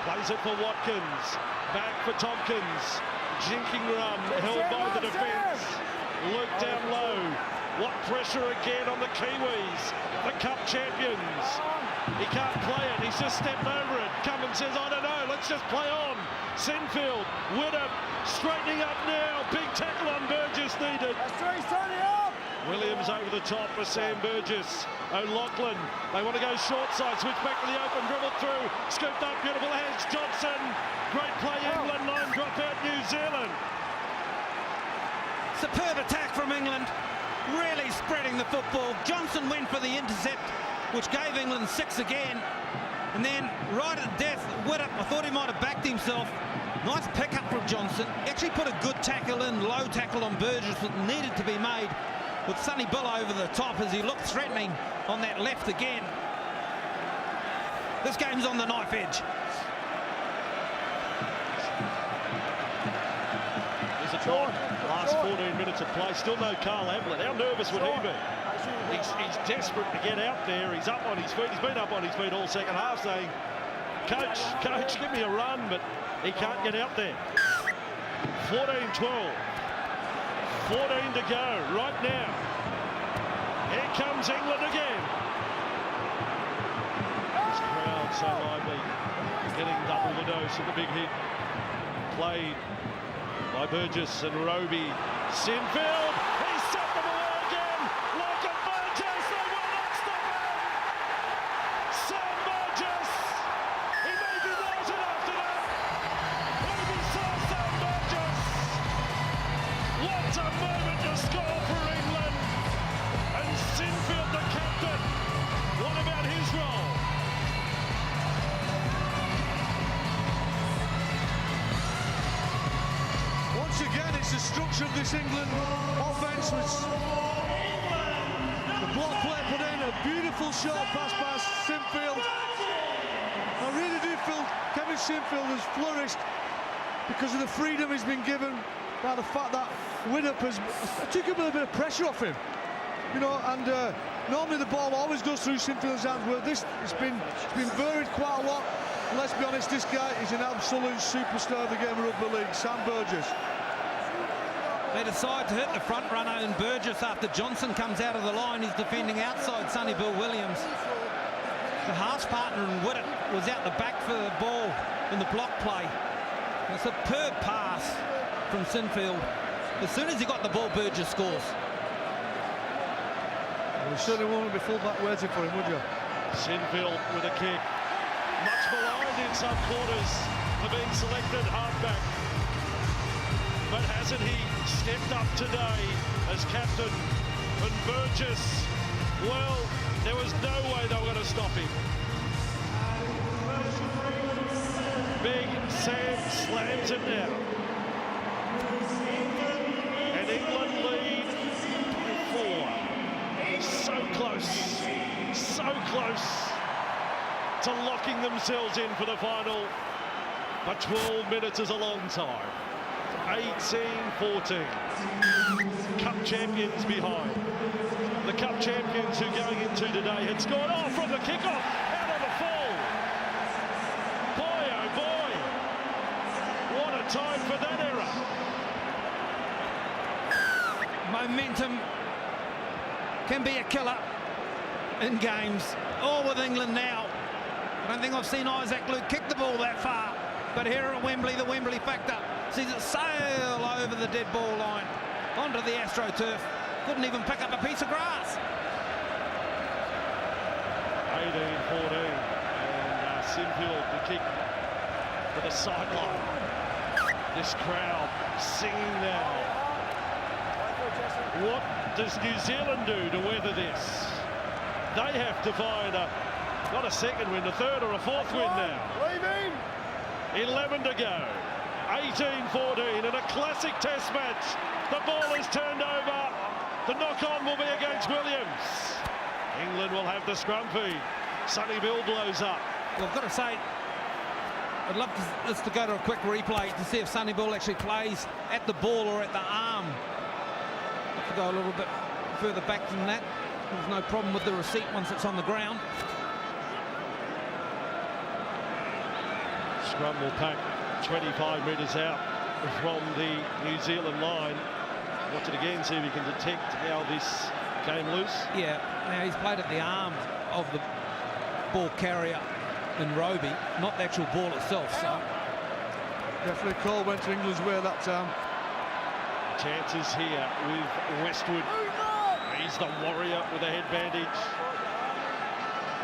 Plays it for Watkins. Back for Tompkins. Jinking run held by the defence. Luke down low. What pressure again on the Kiwis, the Cup champions. He can't play it. He's just stepped over it. Cummins says, I don't know. Let's just play on. Sinfield, Widdop, straightening up now. Big tackle on Burgess needed. That's three, turn it up. Williams over the top for Sam Burgess. O'Loughlin, they want to go short side, switch back to the open, dribble through, scooped up, beautiful hands, Johnson. Great play, England, line drop out, New Zealand. Superb attack from England, really spreading the football. Johnson went for the intercept, which gave England 6 again. And then right at death, Widdop, I thought he might have backed himself. Nice pick-up from Johnson. Actually put a good tackle in, low tackle on Burgess that needed to be made, with Sonny Bill over the top as he looked threatening on that left again. This game's on the knife edge. There's a try. Last 14 minutes of play. Still no Carl Hamlet. How nervous would he be? He's desperate to get out there. He's up on his feet. He's been up on his feet all second half saying, Coach, give me a run, but he can't get out there. 14-12. 14 to go right now. Here comes England again. This crowd so lively, getting double the dose of the big hit. Played by Burgess and Roby. Sinfield, he set them away again. Like a Burgess, they will not stop him. Sam Burgess, he may be rolled after that. Maybe saw Sam Burgess. What a moment to score for England. And Sinfield, the captain, what about his role? Once again, it's the structure of this England offence. The block play put in, a beautiful short pass by Sinfield. I really do feel Kevin Sinfield has flourished because of the freedom he's been given by the fact that Widdop has took a little bit of pressure off him. You know, and normally the ball always goes through Sinfield's hands. Well, it's been varied quite a lot. And let's be honest, this guy is an absolute superstar of the game of rugby league, Sam Burgess. They decide to hit the front runner in Burgess after Johnson comes out of the line. He's defending outside Sonny Bill Williams. The half partner in Widdop was out the back for the ball in the block play. A superb pass from Sinfield. As soon as he got the ball, Burgess scores. You certainly won't be full-back waiting for him, would you? Sinfield with a kick. Much maligned in some quarters for being selected halfback. But hasn't he stepped up today as captain? And Burgess, well, there was no way they were going to stop him. Big Sam slams it down. And England lead 4. So close to locking themselves in for the final. But 12 minutes is a long time. 18-14. Cup champions behind. The Cup champions who going into today had scored off from the kickoff, out of the fall. Boy, oh boy, what a time for that era. Momentum can be a killer in games. All with England now. I don't think I've seen Isaac Luke kick the ball that far. But here at Wembley, the Wembley factor sees it sail over the dead ball line onto the AstroTurf. Couldn't even pick up a piece of grass. 18-14, and Sinfield the kick for the sideline. This crowd singing now. What does New Zealand do to weather this? They have to find not a second win, a third or a fourth win now. 11 to go. 18-14 in a classic test match. The ball is turned over. The knock-on will be against Williams. England will have the scrum feed. Sonny Bill blows up. Well, I've got to say, I'd love this to go to a quick replay to see if Sonny Bill actually plays at the ball or at the arm. Have to go a little bit further back than that. There's no problem with the receipt once it's on the ground. Scrum will pack 25 metres out from the New Zealand line. Watch it again, see if he can detect how this came loose. Yeah, now he's played at the arm of the ball carrier in Rugby, not the actual ball itself. So Definitely call went to England's way that time. Chances here with Westwood. He's the warrior with a head bandage.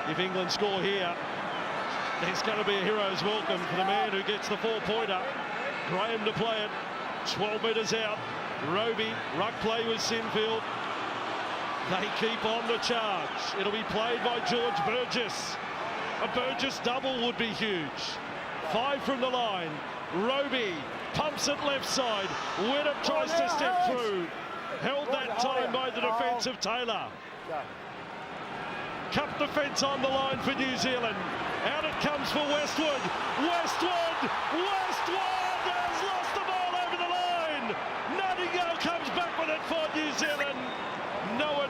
If England score here, there's going to be a hero's welcome for the man who gets the four-pointer. Graham to play it. 12 metres out. Roby, ruck play with Sinfield. They keep on the charge. It'll be played by George Burgess. A Burgess double would be huge. 5 from the line. Roby pumps it left side. Widdop tries to step through. Held that time by the defence of Taylor. Cup defence on the line for New Zealand. Out it comes for Westwood. Westwood has lost the ball over the line. Nottingham comes back with it for New Zealand. No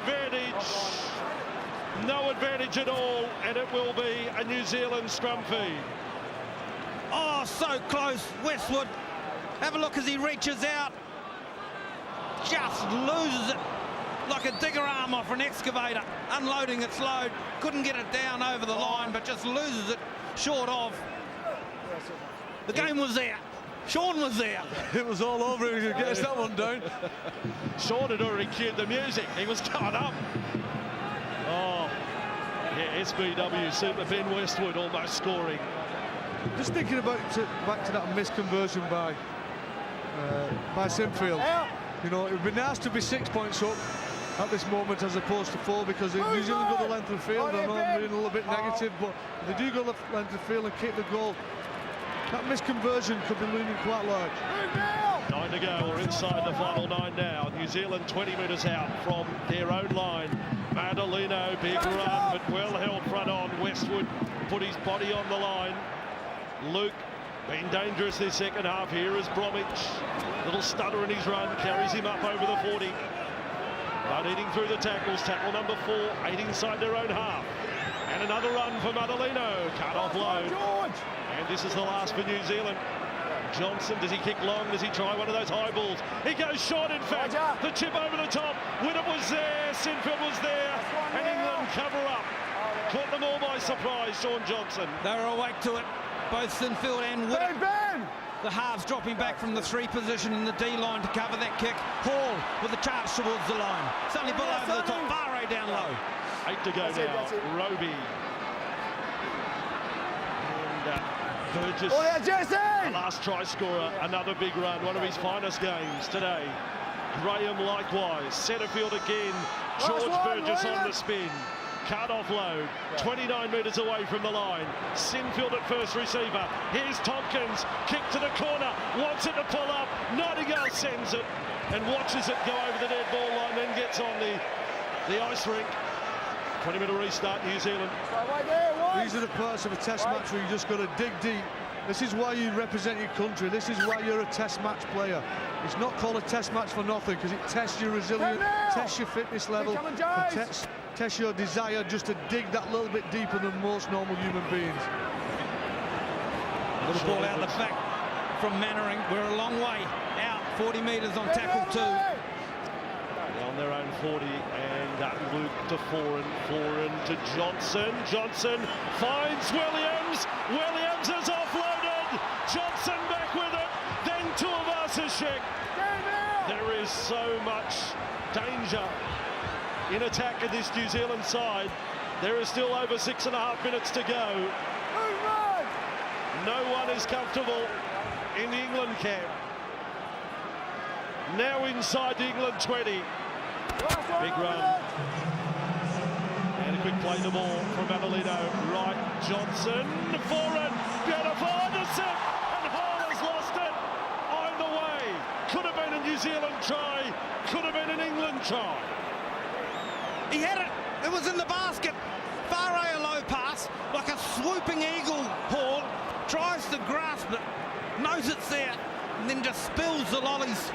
advantage at all, and it will be a New Zealand scrum feed. oh, so close. Westwood, have a look as he reaches out. Just loses it like a digger arm off an excavator, unloading its load. Couldn't get it down over the line, but just loses it short of. The game was there. Sean was there. It was all over if he could get that one down. Sean had already cued the music. He was coming up. Oh, yeah, SBW Super Ben Westwood almost scoring. Just thinking about back to that misconversion by Sinfield. You know, it would be nice to be 6 points up at this moment as opposed to 4, because if New Zealand go the length of the field, I know I'm being a little bit negative, but if they do go the length of the field and kick the goal, that misconversion could be looming quite large. 9 to go. We're inside the final 9 now. New Zealand 20 metres out from their own line. Madalino, big run, but well held front on. Westwood put his body on the line. Luke been dangerous this second half. Here is Bromwich. Little stutter in his run, carries him up over the 40. But eating through the tackles. Tackle number 4, 8 inside their own half. And another run for Madalino. Cut off low. And this is the last for New Zealand. Johnson, does he kick long? Does he try one of those high balls? He goes short, in fact. The chip over the top. Widdop was there. Sinfield was there. And England cover up. Caught them all by surprise, Sean Johnson. They were awake to it, both Sinfield and Widdop. The halves dropping back from the 3 position in the D line to cover that kick. Hall with the charge towards the line. Sonny Bill over the top. Barre down low. 8 to go now. Roby. And Burgess, the last try scorer, another big run, one of his finest games today. Graham likewise, centre field again. George Burgess on the spin. Cut off low, 29 metres away from the line. Sinfield at first receiver. Here's Tompkins, kick to the corner, wants it to pull up. Nightingale sends it and watches it go over the dead ball line, then gets on the ice rink. 20-minute restart, New Zealand. Right there, one. These are the parts of a test match where you just got to dig deep. This is why you represent your country. This is why you're a test match player. It's not called a test match for nothing, because it tests your resilience, tests your fitness level, and tests your desire just to dig that little bit deeper than most normal human beings. Little ball out the back from Mannering. We're a long way out. 40 metres on tackle 2. On their own 40, and Luke to Foran to Johnson. Johnson finds Williams. Williams is offloaded. Johnson back with it. Then to Avasashek. There is so much danger in attack of this New Zealand side. There is still over 6.5 minutes to go. No one is comfortable in the England camp. Now inside the England 20. Big run. And a quick play the ball from Adelino. Right, Johnson. Foran. Beautiful. Intercept. And Hall has lost it. On the way. Could have been a New Zealand try. Could have been an England try. He had it. It was in the basket. Farai a low pass, like a swooping eagle. Paul tries to grasp it, knows it's there, and then just spills the lollies.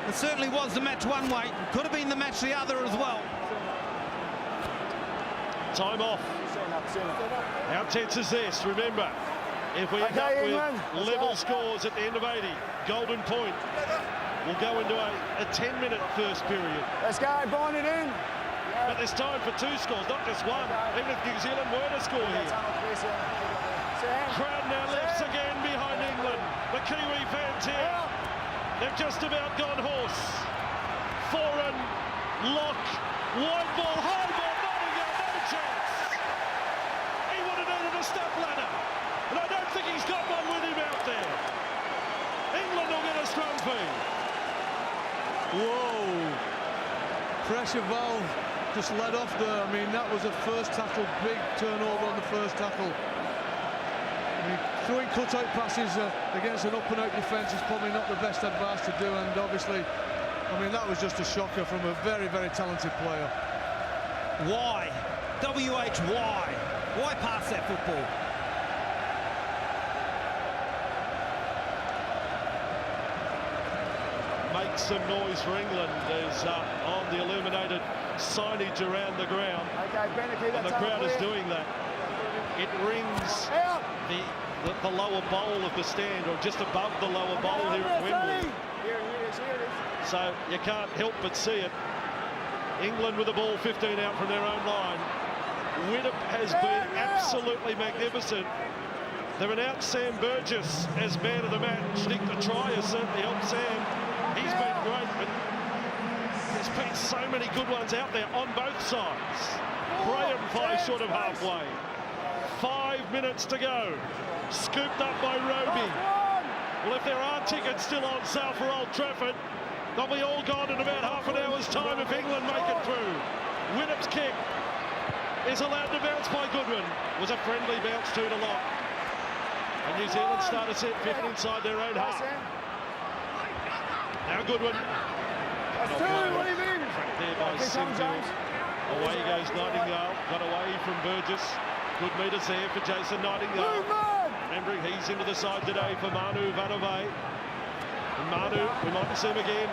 It certainly was the match one way. Could have been the match the other as well. Time off. How tense is this? Remember, if we end up with level scores at the end of 80, golden point, we'll go into a 10-minute first period. Let's go, bind it in. But there's time for 2 scores, not just one. Even if New Zealand were to score here. Crowd now lifts again behind England. The Kiwi fans here. They've just about gone horse. Foran, lock, wide ball, high ball, Nottingham, no chance. He would have needed a step ladder. And I don't think he's got one with him out there. England will get a scrum feed. Whoa. Pressure valve just let off there. I mean, that was a first tackle, big turnover on the first tackle. I mean, throwing cut-out passes against an up-and-out defence is probably not the best advice to do, and obviously, I mean, that was just a shocker from a very, very talented player. Why? WH, why? Why pass that football? Make some noise for England as on the illuminated signage around the ground. And the crowd is doing that. It rings the lower bowl of the stand, or just above the lower bowl here at Wembley. So you can't help but see it. England with the ball 15 out from their own line. Widdop has been absolutely magnificent. They've announced Sam Burgess as man of the match. I think the try has certainly helped Sam. He's been great, but there's been so many good ones out there on both sides. Graham 5 short of halfway. 5 minutes to go. Scooped up by Roby. Well, if there are tickets still on sale for Old Trafford, they'll be all gone in about half an hour's time if England make it through. Widdop's kick is allowed to bounce by Goodwin. Was a friendly bounce to lock. And New Zealand start a set 50 inside their own half. Now Goodwin. That's 2, what do you mean? Trapped there by Simfield. Away goes Nightingale. Got away from Burgess. Good meters there for Jason Nightingale. Remembering he's into the side today for Manu Vanove. And Manu, we might see him again.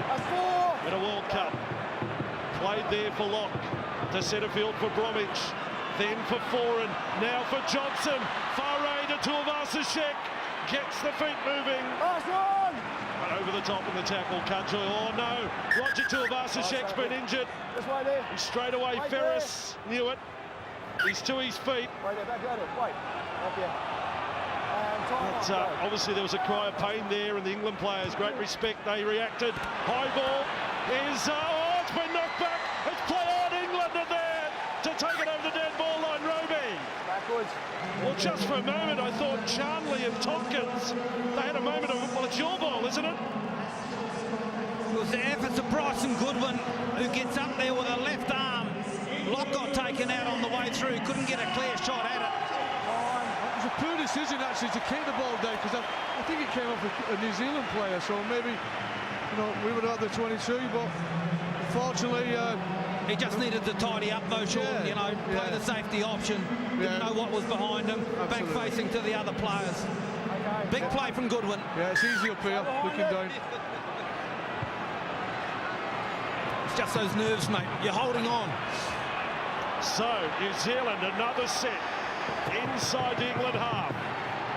That's 4. In a World Cup. Played there for Locke. To centre field for Bromwich. Then for Foran. Now for Johnson. Farai to Tuivasa-Sheck. Gets the feet moving. Last one. But over the top in the tackle. Cudjoy. Oh no. Roger Tuivasa-Sheck's been injured. Just right there. And straight away Right Ferris knew it. He's to his feet. Right there, back at it. Wait. Up here. But obviously there was a cry of pain there, and the England players, great respect, they reacted. High ball is, it's been knocked back. It's play on. England are there to take it over the dead ball line. Roby. Backwards. Well, just for a moment, I thought Charnley and Tompkins, they had a moment of, well, it's your ball, isn't it? It was the efforts of Bryson Goodwin, who gets up there with a left arm. Locke got taken out on the way through, couldn't get a clear shot at it. It was a poor decision actually to kick the ball down, because I think it came off a New Zealand player, so maybe, you know, we would have the 22, but unfortunately He just needed to tidy up though, Sean, Yeah, you know, play the safety option. Didn't know what was behind him, back facing to the other players. Big play from Goodwin. Yeah, it's easy up here, looking down. It's just those nerves, mate. You're holding on. So, New Zealand, another set inside the England half.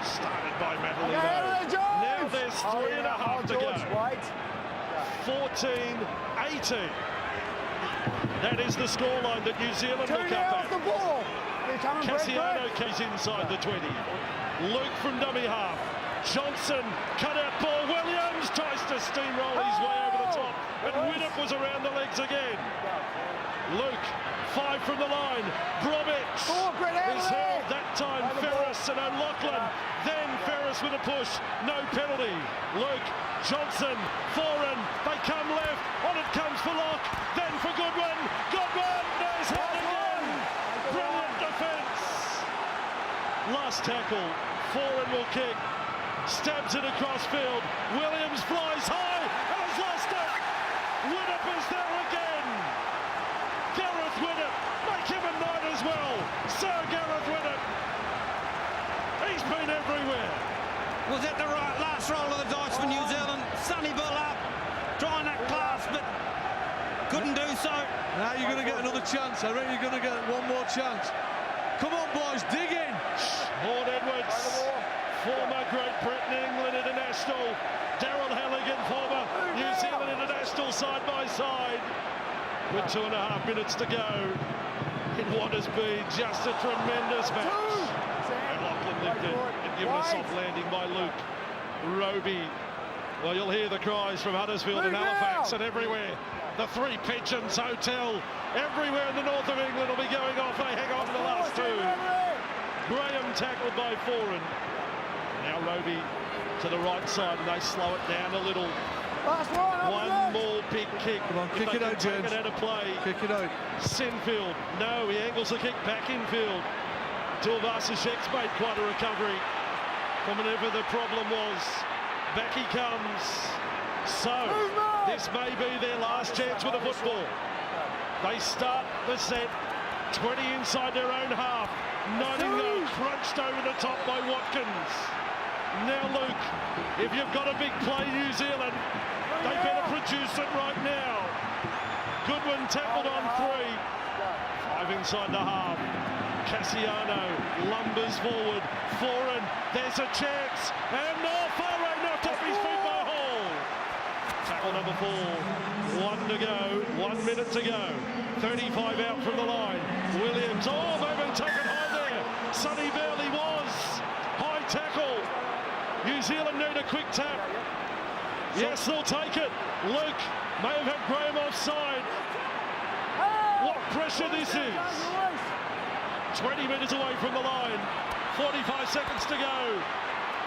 Started by Madalino. Now there's 3.5 to go. 14-18. That is the scoreline that New Zealand look up at. Cassiano keeps inside the 20. Luke from dummy half. Johnson, cut out ball. Williams tries to steamroll his way over the top. And Winnip was around the legs again. Luke, 5 from the line. Bromwich is held that time. Ferris and O'Loughlin. Then Ferris with a push. No penalty. Luke, Johnson, Foran. They come left. On it comes for Locke. Then for Goodwin. Goodwin, there's hit again. Brilliant defence. Last tackle. Foran will kick. Stabs it across field. Williams flies high and has lost it. Winnip is there again. Gareth Winnip, make him a knight as well. Sir Gareth Winnip. He's been everywhere. Was that the right last roll of the dice for New Zealand? Sonny Bill up, trying that class, but couldn't do so. Now you're going to get another chance. I reckon you're going to get one more chance. Come on, boys, dig in. Lord Edwards, former Great Britain, England international. Daryl Halligan, former New Zealand international, side by side. With 2.5 minutes to go in what has been just a tremendous match. O'Loughlin lifted and given a soft landing by Luke. Roby. Well, you'll hear the cries from Huddersfield and Halifax and everywhere. The Three Pigeons Hotel, everywhere in the north of England will be going off. They hang on to the last two. Graham tackled by Foran. Now Roby to the right side and they slow it down a little. One more big kick. Come on, kick it out, James. Take it out of play. Kick it out. Sinfield. No, he angles the kick back infield. Tuivasa-Sheck's made quite a recovery from whatever the problem was. Back he comes. So, this may be their last chance with the football. They start the set 20 inside their own half. Nightingale crunched over the top by Watkins. Now Luke, if you've got a big play New Zealand, they better produce it right now. Goodwin tackled on 3. 5 inside the half. Cassiano lumbers forward. Foran, there's a chance. And Foran knocked off his feet by Hall. Tackle number 4. 1 to go. 1 minute to go. 35 out from the line. Williams, they've been taken high there. Sonny barely was. High tackle. New Zealand need a quick tap. Yes, they'll take it. Luke may have had Graham offside. What pressure this is. 20 metres away from the line. 45 seconds to go.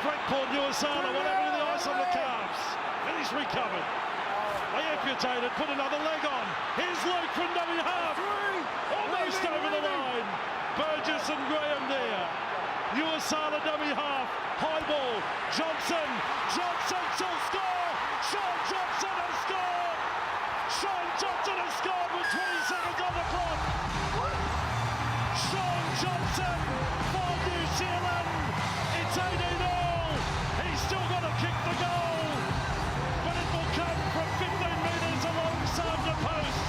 Frank Pornuasana, what happened to the ice on the calves? He's recovered. They amputate it, put another leg on. Here's Luke from dummy half. Almost over the line. Burgess and Graham there. Nuasana dummy half. High ball. Johnson. Johnson shall score. Sean Johnson has scored. Sean Johnson has scored with 20 seconds on the clock. Sean Johnson for New Zealand. It's 18-all. He's still got to kick the goal, but it will come from 15 metres alongside the posts.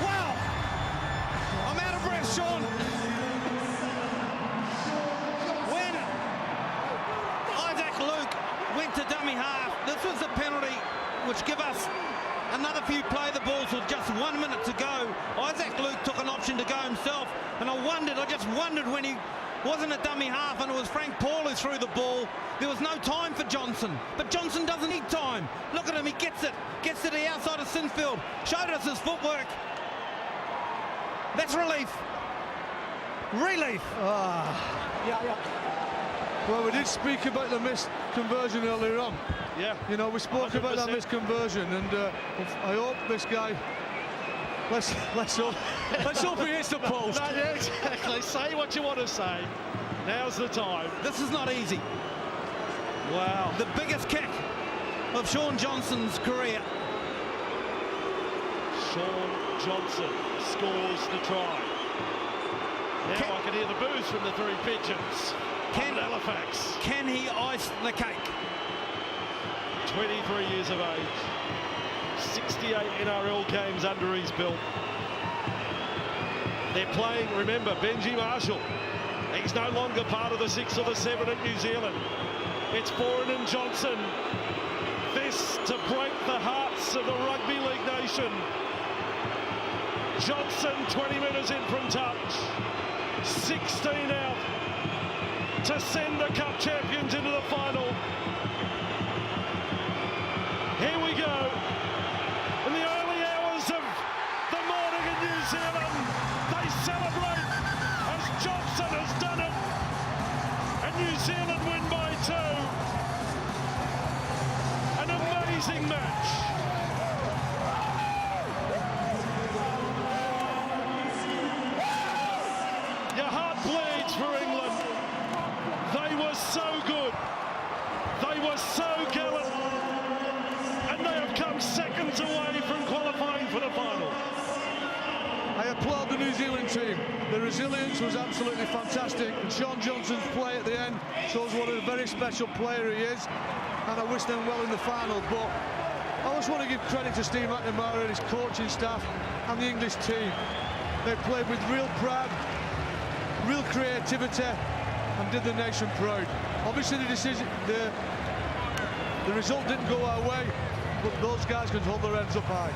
Wow! I'm out of breath, Sean. When Isaac Luke went to dummy half, this was a penalty which give us another few play the balls with just 1 minute to go. Isaac Luke took an option to go himself, and I just wondered when he wasn't a dummy half and it was Frank Paul who threw the ball. There was no time for Johnson, but Johnson doesn't need time. Look at him, he gets to the outside of Sinfield, showed us his footwork. That's relief. Relief. Well, we did speak about the missed conversion earlier on. Yeah. You know, we spoke 100%. about that missed conversion, and I hope this guy. Let's hope he hits the post. No, yeah, exactly. Say what you want to say. Now's the time. This is not easy. Wow. The biggest kick of Sean Johnson's career. Sean Johnson scores the try. Now I can hear the boos from the three pigeons. From Halifax. Can he ice the cake? 23 years of age. 68 NRL games under his belt. They're playing, remember, Benji Marshall. He's no longer part of the 6 or the 7 at New Zealand. It's Foran and Johnson. This to break the hearts of the Rugby League nation. Johnson 20 metres in from touch. 16 out to send the Cup champions into the final. Here we go. In the early hours of the morning in New Zealand, they celebrate as Johnson has done it. And New Zealand win by 2. An amazing match. Your heart bleeds for England. They were so good. They were so gallant. And they have come seconds away from qualifying for the final. I applaud the New Zealand team. The resilience was absolutely fantastic. And Sean Johnson's play at the end shows what a very special player he is. And I wish them well in the final. But I just want to give credit to Steve McNamara and his coaching staff and the English team. They played with real pride, real creativity, and did the nation proud. Obviously the result didn't go our way, but those guys can hold their heads up high.